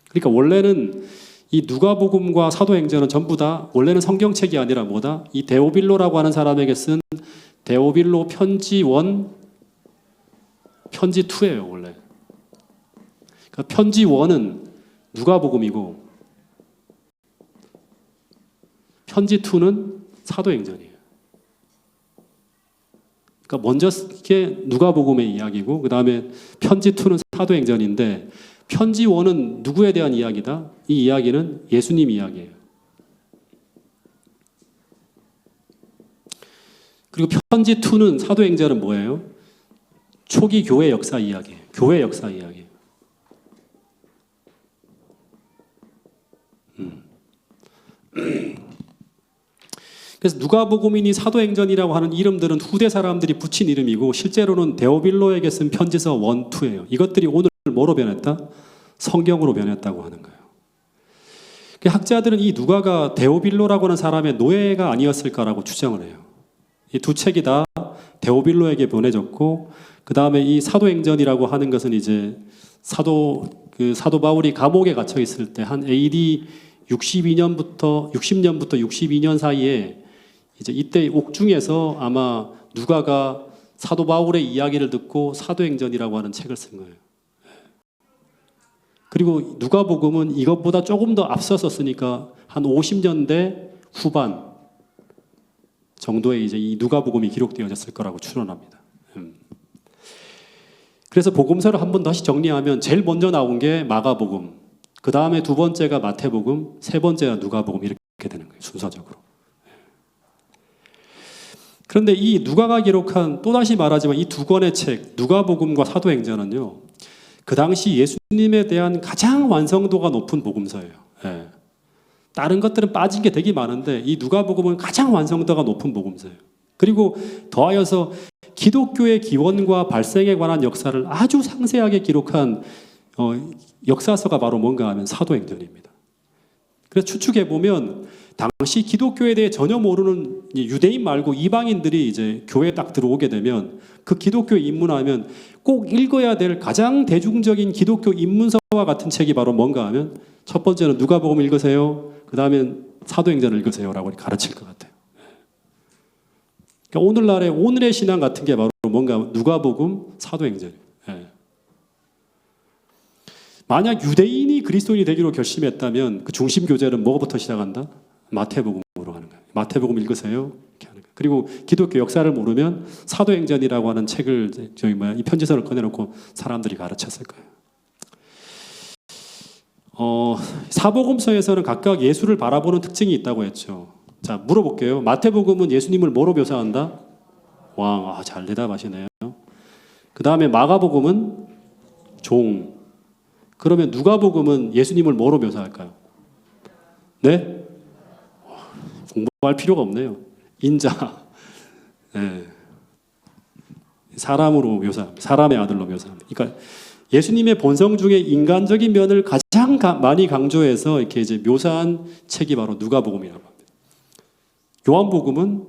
그러니까 원래는 이 누가복음과 사도행전은 전부 다 원래는 성경책이 아니라 뭐다? 이 데오빌로라고 하는 사람에게 쓴 데오빌로 편지 1, 편지 2예요, 원래. 그러니까 편지 1은 누가복음이고 편지 2는 사도행전이에요. 그러니까 먼저 이게 누가복음의 이야기고 그 다음에 편지 2는 사도행전인데 편지 1은 누구에 대한 이야기다? 이 이야기는 예수님 이야기예요. 그리고 편지 2는 사도행전은 뭐예요? 초기 교회 역사 이야기예요. 교회 역사 이야기예요. 그래서 누가복음이니 사도행전이라고 하는 이름들은 후대 사람들이 붙인 이름이고 실제로는 데오빌로에게 쓴 편지서 1, 2예요. 이것들이 오늘 뭐로 변했다? 성경으로 변했다고 하는 거예요. 학자들은 이 누가가 데오빌로라고 하는 사람의 노예가 아니었을까라고 추정을 해요. 이 두 책이 다 데오빌로에게 보내졌고 그 다음에 이 사도행전이라고 하는 것은 이제 사도 바울이 감옥에 갇혀 있을 때 한 AD 60년부터 62년 사이에 이제 이때 옥중에서 아마 누가가 사도 바울의 이야기를 듣고 사도행전이라고 하는 책을 쓴 거예요. 그리고 누가복음은 이것보다 조금 더 앞서 썼으니까 한 50년대 후반 정도에 이제 이 누가복음이 기록되어졌을 거라고 추론합니다. 그래서 복음서를 한 번 다시 정리하면 제일 먼저 나온 게 마가복음, 그 다음에 두 번째가 마태복음, 세 번째가 누가복음 이렇게 되는 거예요. 순서적으로. 그런데 이 누가가 기록한 또다시 말하지만 이 두 권의 책 누가복음과 사도행전은요. 그 당시 예수님에 대한 가장 완성도가 높은 복음서예요. 예. 다른 것들은 빠진 게 되게 많은데 이 누가복음은 가장 완성도가 높은 복음서예요. 그리고 더하여서 기독교의 기원과 발생에 관한 역사를 아주 상세하게 기록한 역사서가 바로 뭔가 하면 사도행전입니다. 그래서 추측해 보면 당시 기독교에 대해 전혀 모르는 유대인 말고 이방인들이 이제 교회에 딱 들어오게 되면 그 기독교에 입문하면 꼭 읽어야 될 가장 대중적인 기독교 입문서와 같은 책이 바로 뭔가 하면 첫 번째는 누가복음 읽으세요. 그 다음엔 사도행전을 읽으세요라고 가르칠 것 같아요. 그러니까 오늘의 신앙 같은 게 바로 뭔가 누가복음, 사도행전이에요. 예. 만약 유대인이 그리스도인이 되기로 결심했다면 그 중심 교제는 뭐부터 시작한다? 마태복음으로 하는 거예요. 마태복음 읽으세요. 이렇게 하는 거예요. 그리고 기독교 역사를 모르면 사도행전이라고 하는 책을 이 편지서를 꺼내놓고 사람들이 가르쳤을 거예요. 사복음서에서는 각각 예수를 바라보는 특징이 있다고 했죠. 자, 물어볼게요. 마태복음은 예수님을 뭐로 묘사한다? 왕. 잘 대답하시네요. 그 다음에 마가복음은 종. 그러면 누가복음은 예수님을 뭐로 묘사할까요? 네? 공부할 필요가 없네요. 인자. 네. 사람으로 묘사합니다. 사람의 아들로 묘사합니다. 그러니까 예수님의 본성 중에 인간적인 면을 가장 많이 강조해서 이렇게 이제 묘사한 책이 바로 누가복음이라고 합니다. 요한복음은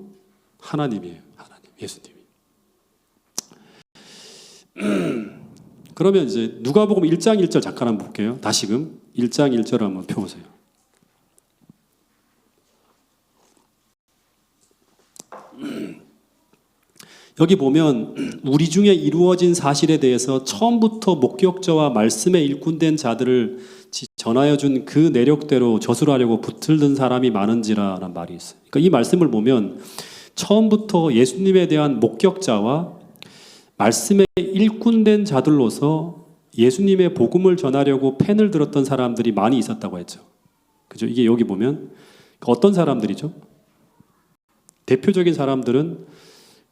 하나님이에요. 하나님, 예수님이. 그러면 이제 누가복음 1장 1절 잠깐 한번 볼게요. 다시금 1장 1절을 한번 펴보세요. 여기 보면 우리 중에 이루어진 사실에 대해서 처음부터 목격자와 말씀에 일꾼된 자들을 전하여 준 그 내력대로 저술하려고 붙들던 사람이 많은지라는 말이 있어요. 그러니까 이 말씀을 보면 처음부터 예수님에 대한 목격자와 말씀에 일꾼된 자들로서 예수님의 복음을 전하려고 펜을 들었던 사람들이 많이 있었다고 했죠. 그죠? 이게 여기 보면 어떤 사람들이죠? 대표적인 사람들은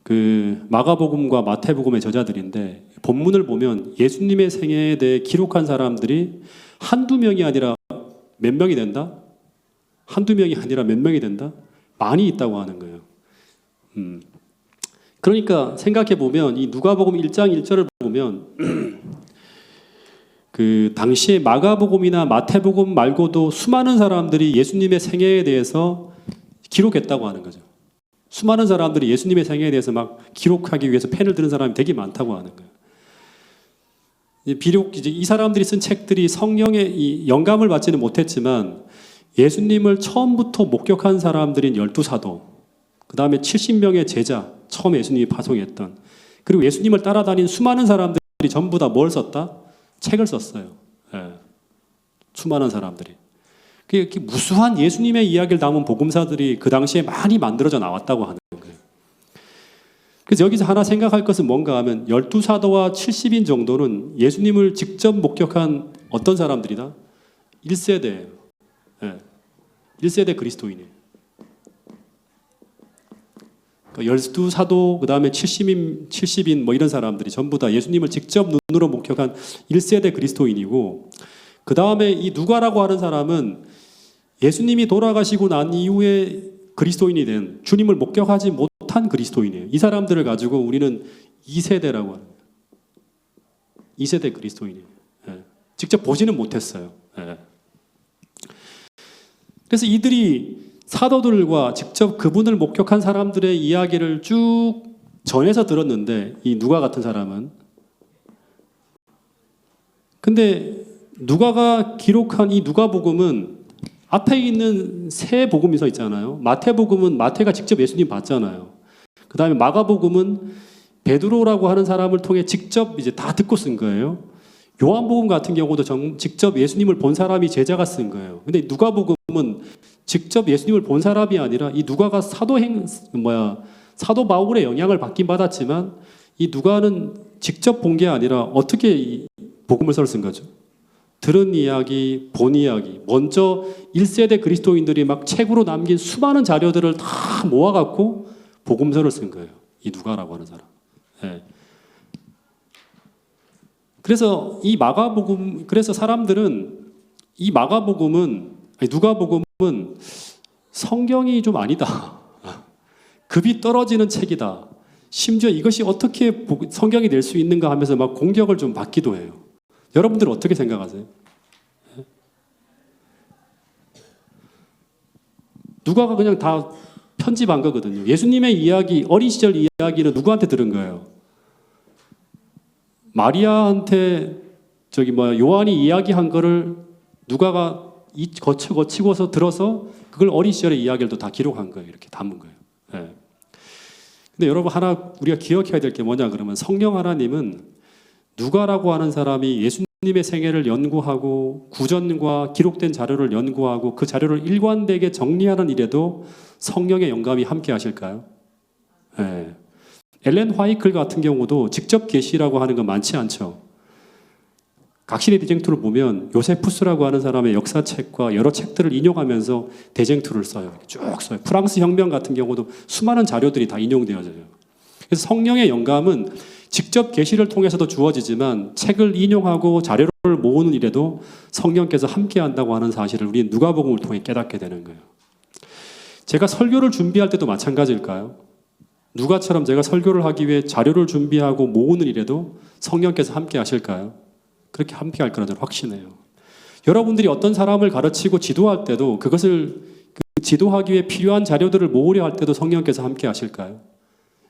그 마가복음과 마태복음의 저자들인데 본문을 보면 예수님의 생애에 대해 기록한 사람들이 한두 명이 아니라 몇 명이 된다? 한두 명이 아니라 몇 명이 된다? 많이 있다고 하는 거예요. 그러니까 생각해 보면 이 누가복음 1장 1절을 보면 그 당시에 마가복음이나 마태복음 말고도 수많은 사람들이 예수님의 생애에 대해서 기록했다고 하는 거죠. 수많은 사람들이 예수님의 생애에 대해서 막 기록하기 위해서 펜을 드는 사람이 되게 많다고 하는 거예요. 비록 이제 이 사람들이 쓴 책들이 성령의 이 영감을 받지는 못했지만 예수님을 처음부터 목격한 사람들인 12사도, 그 다음에 70명의 제자, 처음 예수님이 파송했던, 그리고 예수님을 따라다닌 수많은 사람들이 전부 다 뭘 썼다? 책을 썼어요. 예. 수많은 사람들이. 그 무수한 예수님의 이야기를 담은 복음사들이 그 당시에 많이 만들어져 나왔다고 하는 거예요. 그래서 여기서 하나 생각할 것은 뭔가 하면 12사도와 70인 정도는 예수님을 직접 목격한 어떤 사람들이다? 1세대예요. 예. 1세대 그리스도인이에요. 그러니까 12사도 그다음에 70인 뭐 이런 사람들이 전부 다 예수님을 직접 눈으로 목격한 1세대 그리스도인이고, 그다음에 이 누가라고 하는 사람은 예수님이 돌아가시고 난 이후에 그리스도인이 된, 주님을 목격하지 못한 그리스도인이에요. 이 사람들을 가지고 우리는 2세대라고 하는 거예요. 2세대 그리스도인이에요. 예. 직접 보지는 못했어요. 예. 그래서 이들이 사도들과 직접 그분을 목격한 사람들의 이야기를 쭉 전해서 들었는데, 이 누가 같은 사람은, 근데 누가가 기록한 이 누가복음은 앞에 있는 세 복음이 서 있잖아요. 마태복음은 마태가 직접 예수님 봤잖아요. 그 다음에 마가복음은 베드로라고 하는 사람을 통해 직접 이제 다 듣고 쓴 거예요. 요한복음 같은 경우도 직접 예수님을 본 사람이 제자가 쓴 거예요. 근데 누가복음은 직접 예수님을 본 사람이 아니라 이 누가가 사도 바울의 영향을 받긴 받았지만 이 누가는 직접 본 게 아니라 어떻게 이 복음을 쓴 거죠? 들은 이야기, 본 이야기. 먼저 1세대 그리스도인들이 막 책으로 남긴 수많은 자료들을 다 모아갖고 복음서를 쓴 거예요. 이 누가라고 하는 사람. 네. 그래서 이 마가복음, 그래서 사람들은 이 누가복음은 성경이 좀 아니다. 급이 떨어지는 책이다. 심지어 이것이 어떻게 성경이 될 수 있는가 하면서 막 공격을 좀 받기도 해요. 여러분들은 어떻게 생각하세요? 누가가 그냥 다 편집한 거거든요. 예수님의 이야기, 어린 시절 이야기는 누구한테 들은 거예요? 마리아한테 요한이 이야기한 거를 누가가 거치고서 들어서 그걸 어린 시절의 이야기를 또 다 기록한 거예요. 이렇게 담은 거예요. 네. 근데 여러분 하나 우리가 기억해야 될 게 뭐냐 그러면 성령 하나님은 누가라고 하는 사람이 예수님의 생애를 연구하고 구전과 기록된 자료를 연구하고 그 자료를 일관되게 정리하는 일에도 성령의 영감이 함께 하실까요? 네. 엘렌 화이클 같은 경우도 직접 계시라고 하는 건 많지 않죠. 각신의 대쟁투를 보면 요세푸스라고 하는 사람의 역사책과 여러 책들을 인용하면서 대쟁투를 써요. 쭉 써요. 프랑스 혁명 같은 경우도 수많은 자료들이 다 인용되어져요. 그래서 성령의 영감은 직접 계시를 통해서도 주어지지만 책을 인용하고 자료를 모으는 일에도 성령께서 함께한다고 하는 사실을 우리는 누가복음을 통해 깨닫게 되는 거예요. 제가 설교를 준비할 때도 마찬가지일까요? 누가처럼 제가 설교를 하기 위해 자료를 준비하고 모으는 일에도 성령께서 함께 하실까요? 그렇게 함께 할 거라 저는 확신해요. 여러분들이 어떤 사람을 가르치고 지도할 때도 그것을 지도하기 위해 필요한 자료들을 모으려 할 때도 성령께서 함께 하실까요?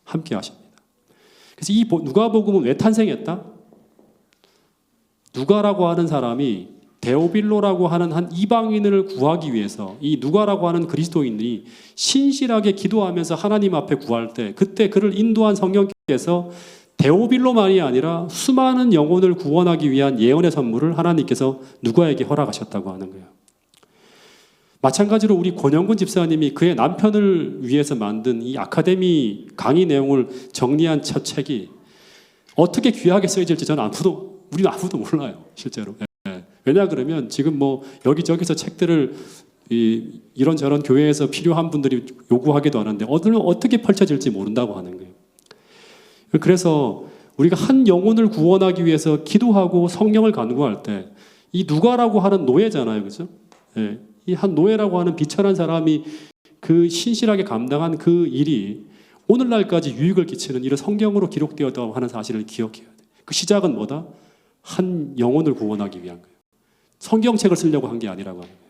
함께 하십니다. 그래서 이 누가복음은 왜 탄생했다? 누가라고 하는 사람이 데오빌로라고 하는 한 이방인을 구하기 위해서 이 누가라고 하는 그리스도인들이 신실하게 기도하면서 하나님 앞에 구할 때 그때 그를 인도한 성령께서 데오빌로만이 아니라 수많은 영혼을 구원하기 위한 예언의 선물을 하나님께서 누가에게 허락하셨다고 하는 거예요. 마찬가지로 우리 권영근 집사님이 그의 남편을 위해서 만든 이 아카데미 강의 내용을 정리한 첫 책이 어떻게 귀하게 쓰여질지 우리는 아무도 몰라요, 실제로. 왜냐 그러면 지금 뭐 여기저기서 책들을 이런저런 교회에서 필요한 분들이 요구하기도 하는데 어떻게 펼쳐질지 모른다고 하는 거예요. 그래서 우리가 한 영혼을 구원하기 위해서 기도하고 성령을 간구할 때 이 누가라고 하는 노예잖아요, 그렇죠? 이 한 노예라고 하는 비천한 사람이 그 신실하게 감당한 그 일이 오늘날까지 유익을 끼치는 이런 성경으로 기록되었다고 하는 사실을 기억해야 돼. 그 시작은 뭐다? 한 영혼을 구원하기 위한 거예요. 성경책을 쓰려고 한 게 아니라고 하는 거예요.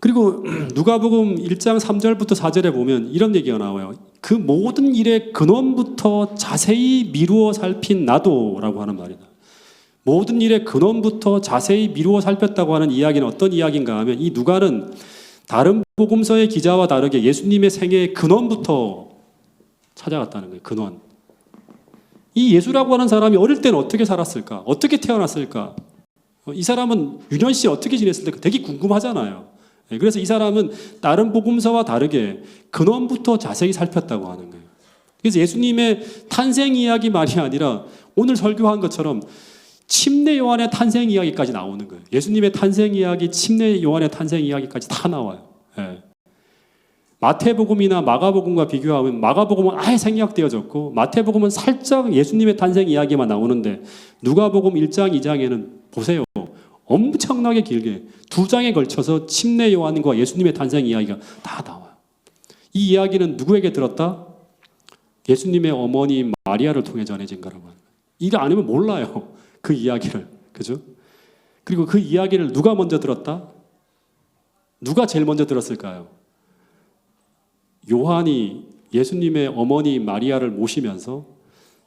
그리고 누가복음 1장 3절부터 4절에 보면 이런 얘기가 나와요. 그 모든 일의 근원부터 자세히 미루어 살핀 나도라고 하는 말이다. 모든 일의 근원부터 자세히 미루어 살폈다고 하는 이야기는 어떤 이야기인가 하면 이 누가는 다른 복음서의 기자와 다르게 예수님의 생애의 근원부터 찾아갔다는 거예요. 근원. 이 예수라고 하는 사람이 어릴 때는 어떻게 살았을까? 어떻게 태어났을까? 이 사람은 유년 시 어떻게 지냈을까? 되게 궁금하잖아요. 그래서 이 사람은 다른 복음서와 다르게 근원부터 자세히 살폈다고 하는 거예요. 그래서 예수님의 탄생 이야기만이 아니라 오늘 설교한 것처럼 침례 요한의 탄생 이야기까지 나오는 거예요. 예수님의 탄생 이야기, 침례 요한의 탄생 이야기까지 다 나와요. 예. 마태복음이나 마가복음과 비교하면 마가복음은 아예 생략되어졌고 마태복음은 살짝 예수님의 탄생 이야기만 나오는데 누가복음 1장, 2장에는 보세요. 엄청나게 길게 2장에 걸쳐서 침례 요한과 예수님의 탄생 이야기가 다 나와요. 이 이야기는 누구에게 들었다? 예수님의 어머니 마리아를 통해 전해진 거라고 합니다. 이거 아니면 몰라요. 그 이야기를. 그죠? 그리고 그 이야기를 누가 먼저 들었다? 누가 제일 먼저 들었을까요? 요한이 예수님의 어머니 마리아를 모시면서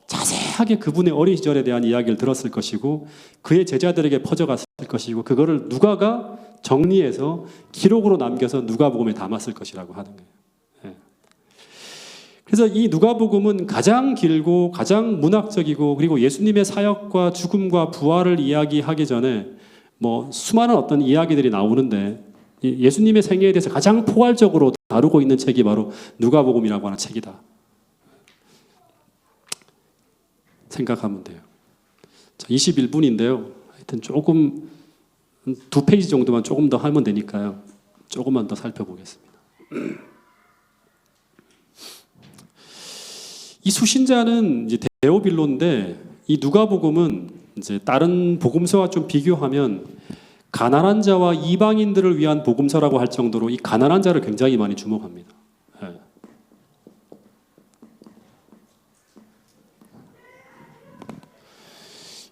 자세하게 그분의 어린 시절에 대한 이야기를 들었을 것이고 그의 제자들에게 퍼져갔을 것이고 그거를 누가가 정리해서 기록으로 남겨서 누가복음에 담았을 것이라고 하는 거예요. 예. 그래서 이 누가복음은 가장 길고 가장 문학적이고 그리고 예수님의 사역과 죽음과 부활을 이야기하기 전에 뭐 수많은 어떤 이야기들이 나오는데 예수님의 생애에 대해서 가장 포괄적으로 다루고 있는 책이 바로 누가복음이라고 하는 책이다. 생각하면 돼요. 자, 21분인데요. 하여튼 조금 2페이지 정도만 조금 더 하면 되니까요. 조금만 더 살펴보겠습니다. 이 수신자는 이제 데오빌로인데 이 누가복음은 이제 다른 복음서와 좀 비교하면 가난한 자와 이방인들을 위한 복음서라고 할 정도로 이 가난한 자를 굉장히 많이 주목합니다. 예.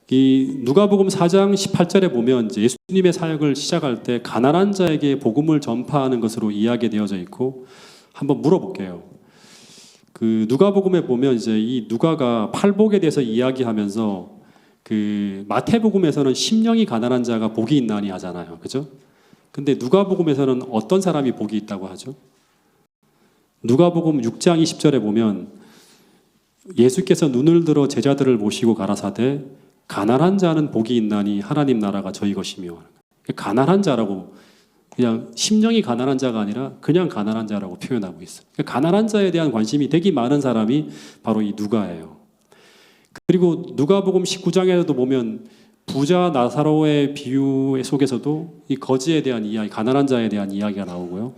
이 누가복음 4장 18절에 보면 이제 예수님의 사역을 시작할 때 가난한 자에게 복음을 전파하는 것으로 이야기되어져 있고 한번 물어볼게요. 그 누가복음에 보면 이제 이 누가가 팔복에 대해서 이야기하면서 그 마태복음에서는 심령이 가난한 자가 복이 있나니 하잖아요. 그죠? 근데 누가복음에서는 어떤 사람이 복이 있다고 하죠? 누가복음 6장 20절에 보면 예수께서 눈을 들어 제자들을 모시고 가라사대 가난한 자는 복이 있나니 하나님 나라가 저희 것이며 가난한 자라고 그냥 심령이 가난한 자가 아니라 그냥 가난한 자라고 표현하고 있어요. 가난한 자에 대한 관심이 되게 많은 사람이 바로 이 누가예요. 그리고 누가복음 19장에도 보면 부자 나사로의 비유 속에서도 이 거지에 대한 이야기, 가난한 자에 대한 이야기가 나오고요.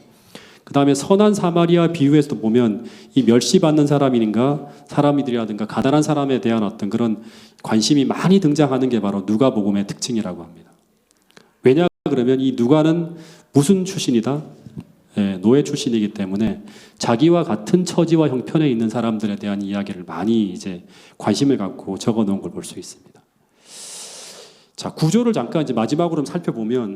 그 다음에 선한 사마리아 비유에서도 보면 이 멸시받는 사람이들이라든가 가난한 사람에 대한 어떤 그런 관심이 많이 등장하는 게 바로 누가복음의 특징이라고 합니다. 왜냐 그러면 이 누가는 무슨 출신이다? 노예 출신이기 때문에 자기와 같은 처지와 형편에 있는 사람들에 대한 이야기를 많이 이제 관심을 갖고 적어 놓은 걸 볼 수 있습니다. 자, 구조를 잠깐 이제 마지막으로 살펴보면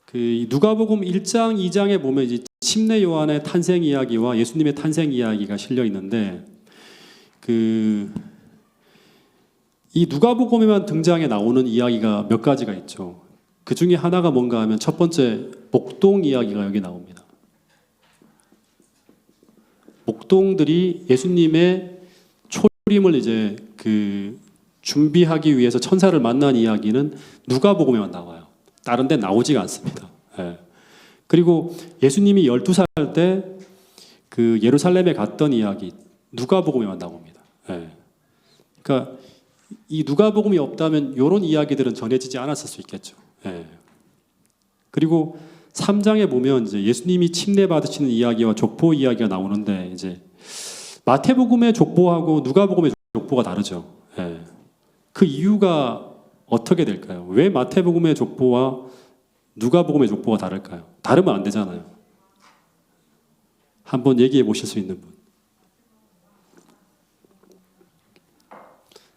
그 누가복음 1장, 2장에 보면 이제 침례 요한의 탄생 이야기와 예수님의 탄생 이야기가 실려 있는데 그 이 누가복음에만 등장해 나오는 이야기가 몇 가지가 있죠. 그 중에 하나가 뭔가 하면 첫 번째 목동 이야기가 여기 나옵니다. 목동들이 예수님의 초림을 이제 그 준비하기 위해서 천사를 만난 이야기는 누가복음에만 나와요. 다른 데 나오지가 않습니다. 예. 그리고 예수님이 12살 때 그 예루살렘에 갔던 이야기 누가복음에만 나옵니다. 예. 그러니까 이 누가복음이 없다면 이런 이야기들은 전해지지 않았을 수 있겠죠. 예. 그리고 3장에 보면 이제 예수님이 침례 받으시는 이야기와 족보 이야기가 나오는데 이제 마태복음의 족보하고 누가복음의 족보가 다르죠. 예. 그 이유가 어떻게 될까요? 왜 마태복음의 족보와 누가복음의 족보가 다를까요? 다르면 안 되잖아요. 한번 얘기해 보실 수 있는 분.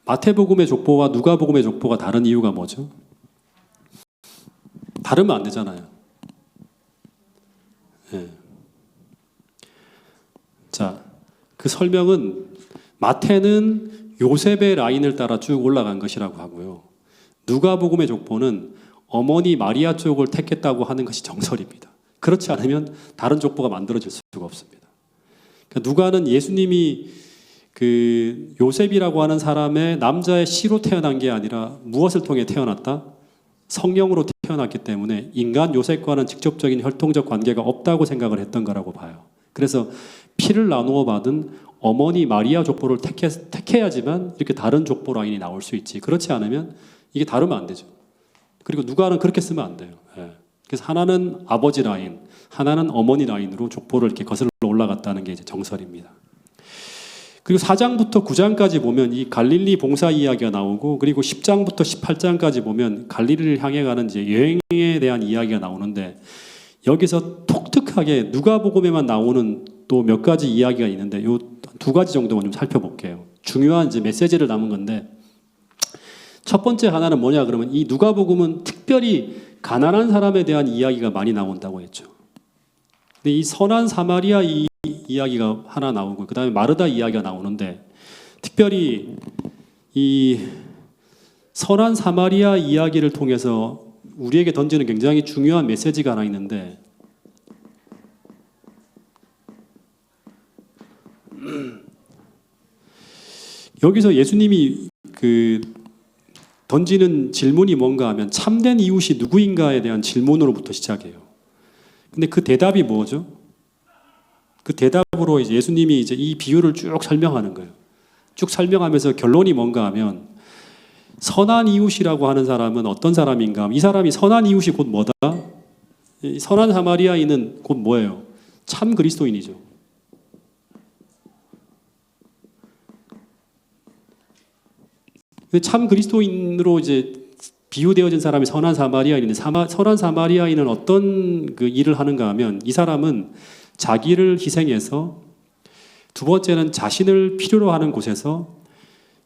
마태복음의 족보와 누가복음의 족보가 다른 이유가 뭐죠? 다르면 안 되잖아요. 예. 자, 그 설명은 마태는 요셉의 라인을 따라 쭉 올라간 것이라고 하고요. 누가복음의 족보는 어머니 마리아 쪽을 택했다고 하는 것이 정설입니다. 그렇지 않으면 다른 족보가 만들어질 수가 없습니다. 그러니까 누가는 예수님이 그 요셉이라고 하는 사람의 남자의 씨로 태어난 게 아니라 무엇을 통해 태어났다? 성령으로 태어났기 때문에 인간 요셉과는 직접적인 혈통적 관계가 없다고 생각을 했던 거라고 봐요. 그래서 피를 나누어 받은 어머니 마리아 족보를 택해야지만 이렇게 다른 족보 라인이 나올 수 있지. 그렇지 않으면 이게 다르면 안 되죠. 그리고 누가는 그렇게 쓰면 안 돼요. 예. 그래서 하나는 아버지 라인, 하나는 어머니 라인으로 족보를 이렇게 거슬러 올라갔다는 게 이제 정설입니다. 그리고 4장부터 9장까지 보면 이 갈릴리 봉사 이야기가 나오고, 그리고 10장부터 18장까지 보면 갈릴리를 향해 가는 이제 여행에 대한 이야기가 나오는데, 여기서 독특하게 누가복음에만 나오는 또 몇 가지 이야기가 있는데, 요 두 가지 정도만 좀 살펴볼게요. 중요한 이제 메시지를 담은 건데, 첫 번째 하나는 뭐냐 그러면, 이 누가복음은 특별히 가난한 사람에 대한 이야기가 많이 나온다고 했죠. 근데 이 선한 사마리아 이야기가 하나 나오고, 그 다음에 마르다 이야기가 나오는데, 특별히 이 선한 사마리아 이야기를 통해서 우리에게 던지는 굉장히 중요한 메시지가 하나 있는데, 여기서 예수님이 던지는 질문이 뭔가 하면 참된 이웃이 누구인가에 대한 질문으로부터 시작해요. 근데 그 대답이 뭐죠? 그 대답으로 이제 예수님이 이제 이 비유를 쭉 설명하는 거예요. 쭉 설명하면서 결론이 뭔가 하면, 선한 이웃이라고 하는 사람은 어떤 사람인가 하면, 이 사람이 선한 이웃이 곧 뭐다? 이 선한 사마리아인은 곧 뭐예요? 참 그리스도인이죠. 참 그리스도인으로 이제 비유되어진 사람이 선한 사마리아인인데, 선한 사마리아인은 어떤 그 일을 하는가 하면, 이 사람은 자기를 희생해서, 두 번째는 자신을 필요로 하는 곳에서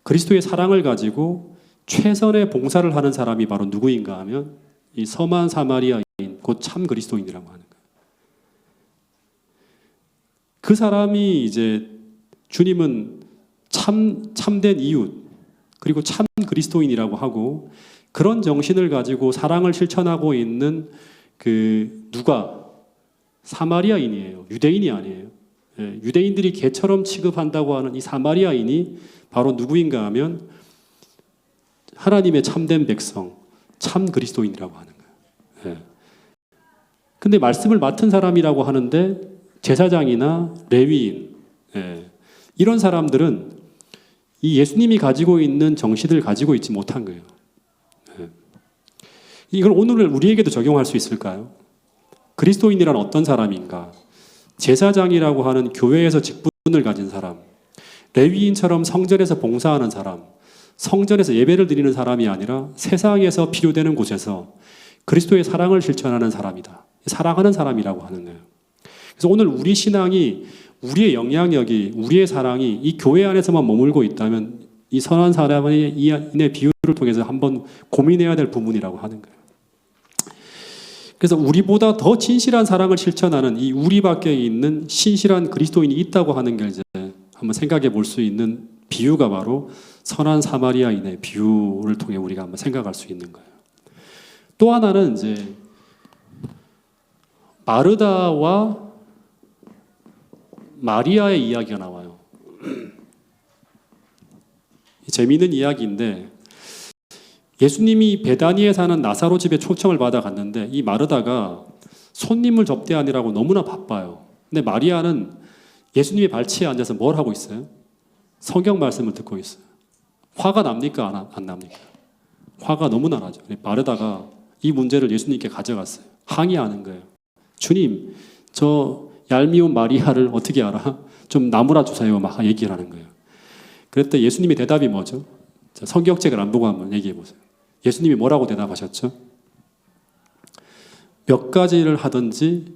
그리스도의 사랑을 가지고 최선의 봉사를 하는 사람이 바로 누구인가 하면 이 선한 사마리아인, 곧 참 그리스도인이라고 하는 거예요. 그 사람이 이제 주님은 참된 이웃, 그리고 참 그리스도인이라고 하고, 그런 정신을 가지고 사랑을 실천하고 있는 누가 사마리아인이에요. 유대인이 아니에요. 예, 유대인들이 개처럼 취급한다고 하는 이 사마리아인이 바로 누구인가 하면 하나님의 참된 백성, 참 그리스도인이라고 하는 거예요. 예. 근데 말씀을 맡은 사람이라고 하는데 제사장이나 레위인, 이런 사람들은 이 예수님이 가지고 있는 정신을 가지고 있지 못한 거예요. 이걸 오늘 우리에게도 적용할 수 있을까요? 그리스도인이란 어떤 사람인가? 제사장이라고 하는 교회에서 직분을 가진 사람, 레위인처럼 성전에서 봉사하는 사람, 성전에서 예배를 드리는 사람이 아니라 세상에서 필요되는 곳에서 그리스도의 사랑을 실천하는 사람이다. 사랑하는 사람이라고 하는 거예요. 그래서 오늘 우리 신앙이, 우리의 영향력이, 우리의 사랑이 이 교회 안에서만 머물고 있다면 이 선한 사람의 인의 비유를 통해서 한번 고민해야 될 부분이라고 하는 거예요. 그래서 우리보다 더 진실한 사랑을 실천하는 이 우리 밖에 있는 신실한 그리스도인이 있다고 하는 걸 이제 한번 생각해 볼 수 있는 비유가 바로 선한 사마리아인의 비유를 통해 우리가 한번 생각할 수 있는 거예요. 또 하나는 이제 마르다와 마리아의 이야기가 나와요. 재미있는 이야기인데, 예수님이 베다니에 사는 나사로 집에 초청을 받아 갔는데, 이 마르다가 손님을 접대하느라고 너무나 바빠요. 근데 마리아는 예수님의 발치에 앉아서 뭘 하고 있어요? 성경 말씀을 듣고 있어요. 화가 납니까? 안 납니까? 화가 너무나 나죠. 마르다가 이 문제를 예수님께 가져갔어요. 항의하는 거예요. 주님, 저 얄미운 마리아를 어떻게 알아? 좀 나무라 주세요. 막 얘기를 하는 거예요. 그랬더니 예수님의 대답이 뭐죠? 자, 성경책을 안 보고 한번 얘기해 보세요. 예수님이 뭐라고 대답하셨죠? 몇 가지를 하든지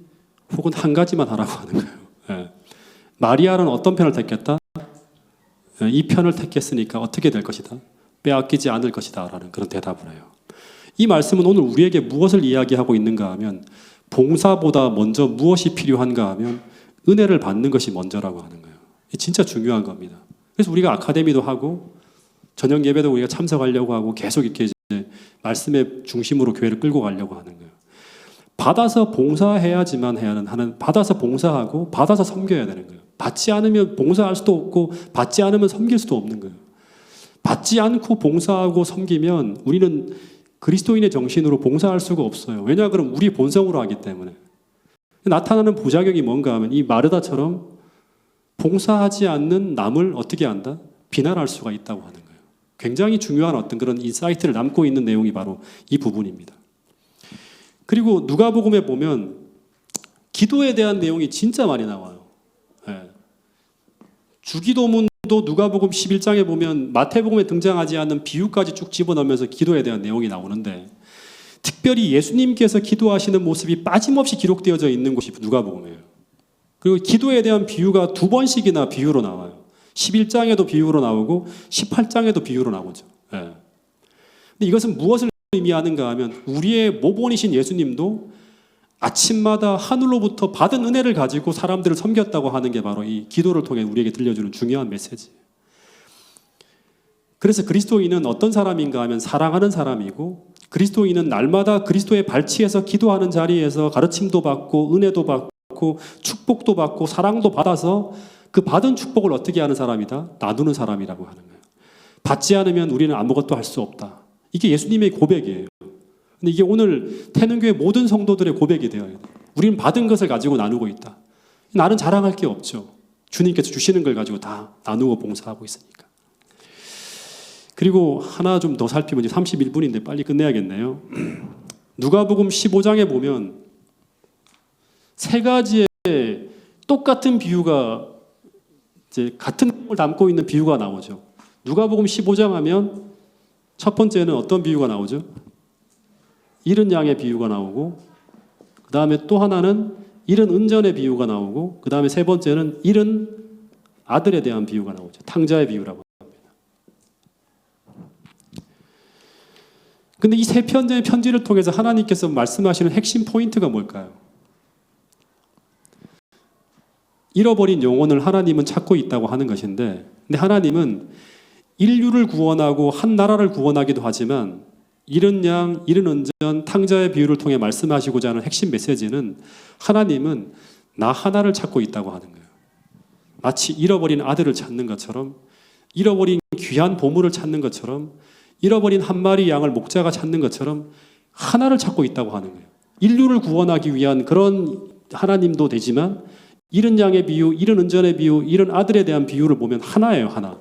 혹은 한 가지만 하라고 하는 거예요. 예. 마리아는 어떤 편을 택했다? 예, 이 편을 택했으니까 어떻게 될 것이다? 빼앗기지 않을 것이다 라는 그런 대답을 해요. 이 말씀은 오늘 우리에게 무엇을 이야기하고 있는가 하면, 봉사보다 먼저 무엇이 필요한가 하면 은혜를 받는 것이 먼저라고 하는 거예요. 진짜 중요한 겁니다. 그래서 우리가 아카데미도 하고 저녁 예배도 우리가 참석하려고 하고 계속 이렇게 이제 말씀의 중심으로 교회를 끌고 가려고 하는 거예요. 받아서 봉사해야지만 받아서 봉사하고 받아서 섬겨야 되는 거예요. 받지 않으면 봉사할 수도 없고 받지 않으면 섬길 수도 없는 거예요. 받지 않고 봉사하고 섬기면 우리는 그리스도인의 정신으로 봉사할 수가 없어요. 왜냐 그럼 우리 본성으로 하기 때문에. 나타나는 부작용이 뭔가 하면 이 마르다처럼 봉사하지 않는 남을 어떻게 한다? 비난할 수가 있다고 하는 거예요. 굉장히 중요한 어떤 그런 인사이트를 담고 있는 내용이 바로 이 부분입니다. 그리고 누가복음에 보면 기도에 대한 내용이 진짜 많이 나와요. 예. 주기도문도 누가복음 11장에 보면 마태복음에 등장하지 않는 비유까지 쭉 집어넣으면서 기도에 대한 내용이 나오는데 특별히 예수님께서 기도하시는 모습이 빠짐없이 기록되어져 있는 곳이 누가복음이에요. 그리고 기도에 대한 비유가 2번씩이나 비유로 나와요. 11장에도 비유로 나오고 18장에도 비유로 나오죠. 예. 근데 이것은 무엇을 의미하는가 하면 우리의 모본이신 예수님도 아침마다 하늘로부터 받은 은혜를 가지고 사람들을 섬겼다고 하는 게 바로 이 기도를 통해 우리에게 들려주는 중요한 메시지예요. 그래서 그리스도인은 어떤 사람인가 하면 사랑하는 사람이고 그리스도인은 날마다 그리스도의 발치에서 기도하는 자리에서 가르침도 받고 은혜도 받고 축복도 받고 사랑도 받아서 그 받은 축복을 어떻게 하는 사람이다? 나누는 사람이라고 하는 거예요. 받지 않으면 우리는 아무것도 할 수 없다. 이게 예수님의 고백이에요. 근데 이게 오늘 태능교회 모든 성도들의 고백이 되어야 돼요. 우리는 받은 것을 가지고 나누고 있다. 나는 자랑할 게 없죠. 주님께서 주시는 걸 가지고 다 나누고 봉사하고 있으니까. 그리고 하나 좀 더 살피면 31분인데 빨리 끝내야겠네요. 누가복음 15장에 보면 세 가지의 똑같은 비유가 이제 같은 내용을 담고 있는 비유가 나오죠. 누가복음 15장 하면 첫 번째는 어떤 비유가 나오죠? 잃은 양의 비유가 나오고 그 다음에 또 하나는 잃은 은전의 비유가 나오고 그 다음에 세 번째는 잃은 아들에 대한 비유가 나오죠. 탕자의 비유라고 합니다. 근데 이 세 편지의 편지를 통해서 하나님께서 말씀하시는 핵심 포인트가 뭘까요? 잃어버린 영혼을 하나님은 찾고 있다고 하는 것인데 근데 하나님은 인류를 구원하고 한 나라를 구원하기도 하지만 잃은 양, 잃은 은전, 탕자의 비유를 통해 말씀하시고자 하는 핵심 메시지는 하나님은 나 하나를 찾고 있다고 하는 거예요. 마치 잃어버린 아들을 찾는 것처럼 잃어버린 귀한 보물을 찾는 것처럼 잃어버린 한 마리 양을 목자가 찾는 것처럼 하나를 찾고 있다고 하는 거예요. 인류를 구원하기 위한 그런 하나님도 되지만 잃은 양의 비유, 잃은 은전의 비유, 잃은 아들에 대한 비유를 보면 하나예요, 하나.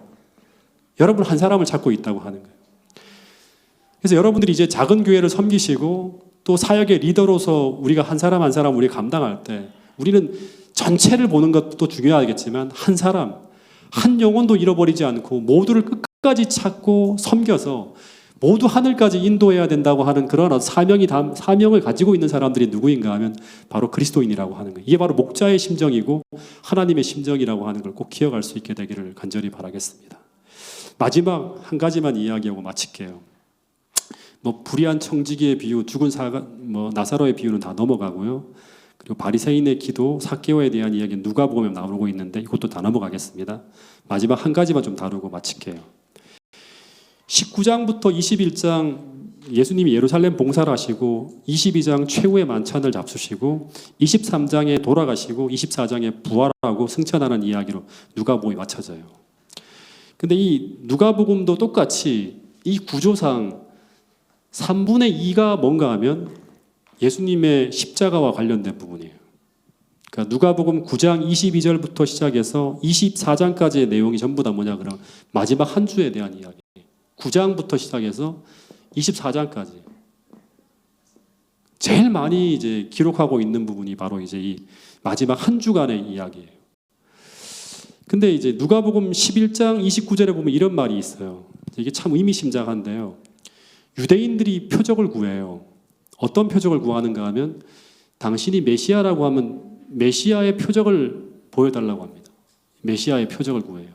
여러분 한 사람을 찾고 있다고 하는 거예요. 그래서 여러분들이 이제 작은 교회를 섬기시고 또 사역의 리더로서 우리가 한 사람 한 사람 우리가 감당할 때 우리는 전체를 보는 것도 중요하겠지만 한 사람, 한 영혼도 잃어버리지 않고 모두를 끝까지 찾고 섬겨서 모두 하늘까지 인도해야 된다고 하는 그런 사명을 가지고 있는 사람들이 누구인가 하면 바로 그리스도인이라고 하는 거예요. 이게 바로 목자의 심정이고 하나님의 심정이라고 하는 걸 꼭 기억할 수 있게 되기를 간절히 바라겠습니다. 마지막 한 가지만 이야기하고 마칠게요. 불의한 청지기의 비유, 죽은 나사로의 비유는 다 넘어가고요. 그리고 바리새인의 기도, 삭개오에 대한 이야기는 누가복음에 나오고 있는데 이것도 다 넘어가겠습니다. 마지막 한 가지만 좀 다루고 마칠게요. 19장부터 21장 예수님이 예루살렘 봉사를 하시고 22장 최후의 만찬을 잡수시고 23장에 돌아가시고 24장에 부활하고 승천하는 이야기로 누가복음이 맞춰져요. 근데 이 누가복음도 똑같이 이 구조상 3분의 2가 뭔가 하면 예수님의 십자가와 관련된 부분이에요. 그러니까 누가복음 9장 22절부터 시작해서 24장까지의 내용이 전부 다 뭐냐 그러면 마지막 한 주에 대한 이야기. 9장부터 시작해서 24장까지 제일 많이 이제 기록하고 있는 부분이 바로 이제 이 마지막 한 주간의 이야기예요. 근데 이제 누가복음 11장 29절에 보면 이런 말이 있어요. 이게 참 의미심장한데요. 유대인들이 표적을 구해요. 어떤 표적을 구하는가 하면 당신이 메시아라고 하면 메시아의 표적을 보여달라고 합니다. 메시아의 표적을 구해요.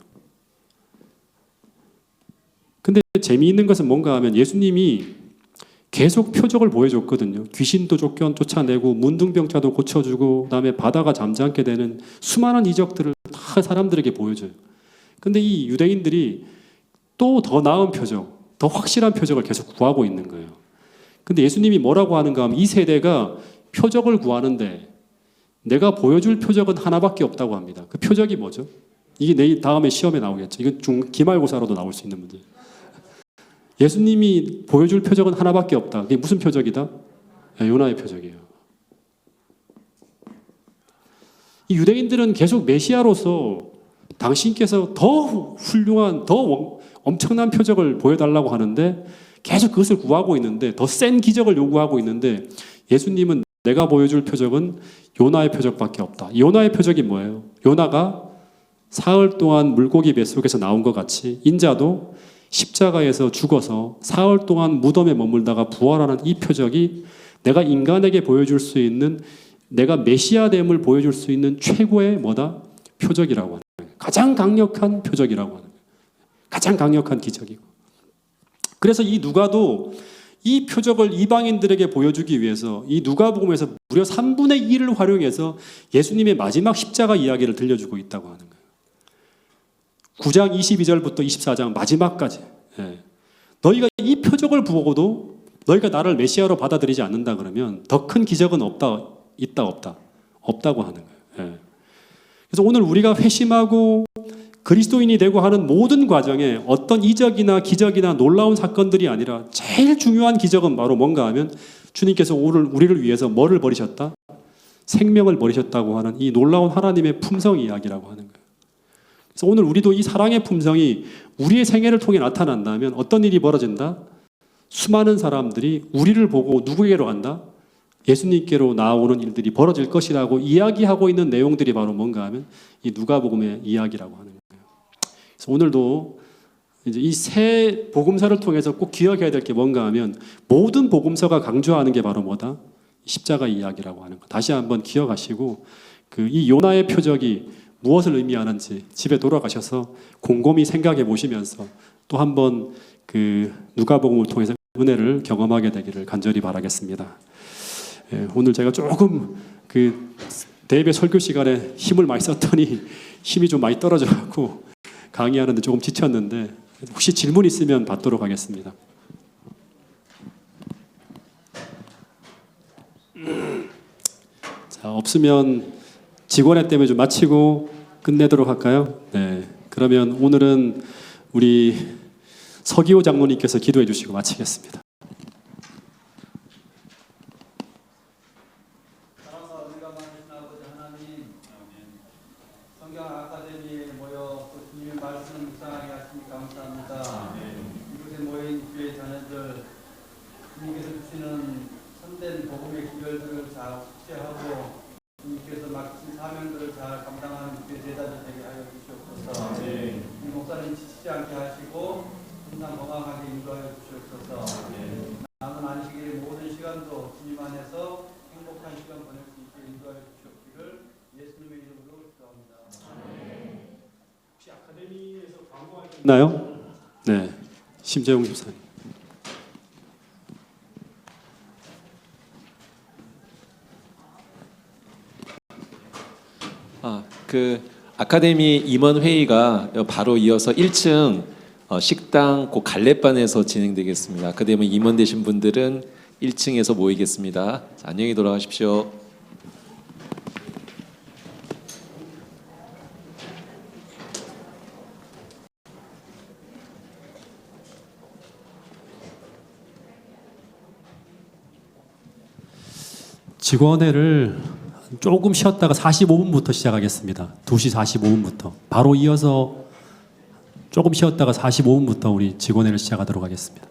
근데 재미있는 것은 뭔가 하면 예수님이 계속 표적을 보여줬거든요. 귀신도 쫓아내고 문둥병자도 고쳐주고 그다음에 바다가 잠잠게 되는 수많은 이적들을 다 사람들에게 보여줘요. 근데 이 유대인들이 또 더 나은 표적, 더 확실한 표적을 계속 구하고 있는 거예요. 근데 예수님이 뭐라고 하는가 하면 이 세대가 표적을 구하는데 내가 보여줄 표적은 하나밖에 없다고 합니다. 그 표적이 뭐죠? 이게 내일 다음에 시험에 나오겠죠. 이건 기말고사로도 나올 수 있는 문제. 예수님이 보여줄 표적은 하나밖에 없다. 그게 무슨 표적이다? 요나의 표적이에요. 이 유대인들은 계속 메시아로서 당신께서 더 훌륭한, 더 엄청난 표적을 보여달라고 하는데 계속 그것을 구하고 있는데, 더 센 기적을 요구하고 있는데, 예수님은 내가 보여줄 표적은 요나의 표적밖에 없다. 요나의 표적이 뭐예요? 요나가 사흘 동안 물고기 뱃속에서 나온 것 같이 인자도 십자가에서 죽어서 사흘 동안 무덤에 머물다가 부활하는 이 표적이 내가 인간에게 보여줄 수 있는, 내가 메시아됨을 보여줄 수 있는 최고의 뭐다? 표적이라고 하는 거예요. 가장 강력한 표적이라고 하는 거예요. 가장 강력한 기적이고. 그래서 이 누가도 이 표적을 이방인들에게 보여주기 위해서 이 누가복음에서 무려 3분의 1을 활용해서 예수님의 마지막 십자가 이야기를 들려주고 있다고 하는 거예요. 9장 22절부터 24장 마지막까지. 너희가 이 표적을 보고도 너희가 나를 메시아로 받아들이지 않는다 그러면 더 큰 기적은 없다, 있다, 없다. 없다고 하는 거예요. 그래서 오늘 우리가 회심하고 그리스도인이 되고 하는 모든 과정에 어떤 이적이나 기적이나 놀라운 사건들이 아니라 제일 중요한 기적은 바로 뭔가 하면 주님께서 오늘 우리를 위해서 뭐를 버리셨다? 생명을 버리셨다고 하는 이 놀라운 하나님의 품성 이야기라고 하는 거예요. 그래서 오늘 우리도 이 사랑의 품성이 우리의 생애를 통해 나타난다면 어떤 일이 벌어진다? 수많은 사람들이 우리를 보고 누구에게로 간다? 예수님께로 나아오는 일들이 벌어질 것이라고 이야기하고 있는 내용들이 바로 뭔가 하면 이 누가복음의 이야기라고 하는 거예요. 그래서 오늘도 이제 이 새 복음서를 통해서 꼭 기억해야 될 게 뭔가 하면 모든 복음서가 강조하는 게 바로 뭐다? 십자가 이야기라고 하는 거. 다시 한번 기억하시고 이 요나의 표적이 무엇을 의미하는지 집에 돌아가셔서 곰곰이 생각해 보시면서 또 한번 누가복음을 통해서 은혜를 경험하게 되기를 간절히 바라겠습니다. 오늘 제가 조금 대예배 설교 시간에 힘을 많이 썼더니 힘이 좀 많이 떨어져 갖고 강의하는데 조금 지쳤는데 혹시 질문 있으면 받도록 하겠습니다. 자, 없으면 직원회 때문에 좀 마치고 끝내도록 할까요? 네. 그러면 오늘은 우리 서기호 장로님께서 기도해 주시고 마치겠습니다. 사랑과 은혜가 많으신 아버지 하나님, 성경 아카데미에 모여 또 주님의 말씀을 묵상하게 하시니 감사합니다. 이곳에 모인 주의 자녀들, 주님께서 주시는 선된 복음의 기별들을 잘 숙제하고 주님께서 맡기신 사명들을 잘 감당하는 주의 제자들 되게 하여 주시옵소서. 이 목사님 지치지 않게 하시고 항상 건강하게 인도하여 주시옵소서. 남은 안식일의 모든 시간도 주님 안에서 행복한 시간 보낼 수 있게 인도하여 주시옵기를 예수님의 이름으로 기도합니다. 혹시 아카데미에서 광고할 게 있나요? 네, 심재용 집사님. 아카데미 임원 회의가 바로 이어서 1층 식당 그 갈래반에서 진행되겠습니다. 아카데미 임원 되신 분들은 1층에서 모이겠습니다. 자, 안녕히 돌아가십시오. 직원회를 조금 쉬었다가 45분부터 시작하겠습니다. 2시 45분부터. 바로 이어서 조금 쉬었다가 45분부터 우리 직원회를 시작하도록 하겠습니다.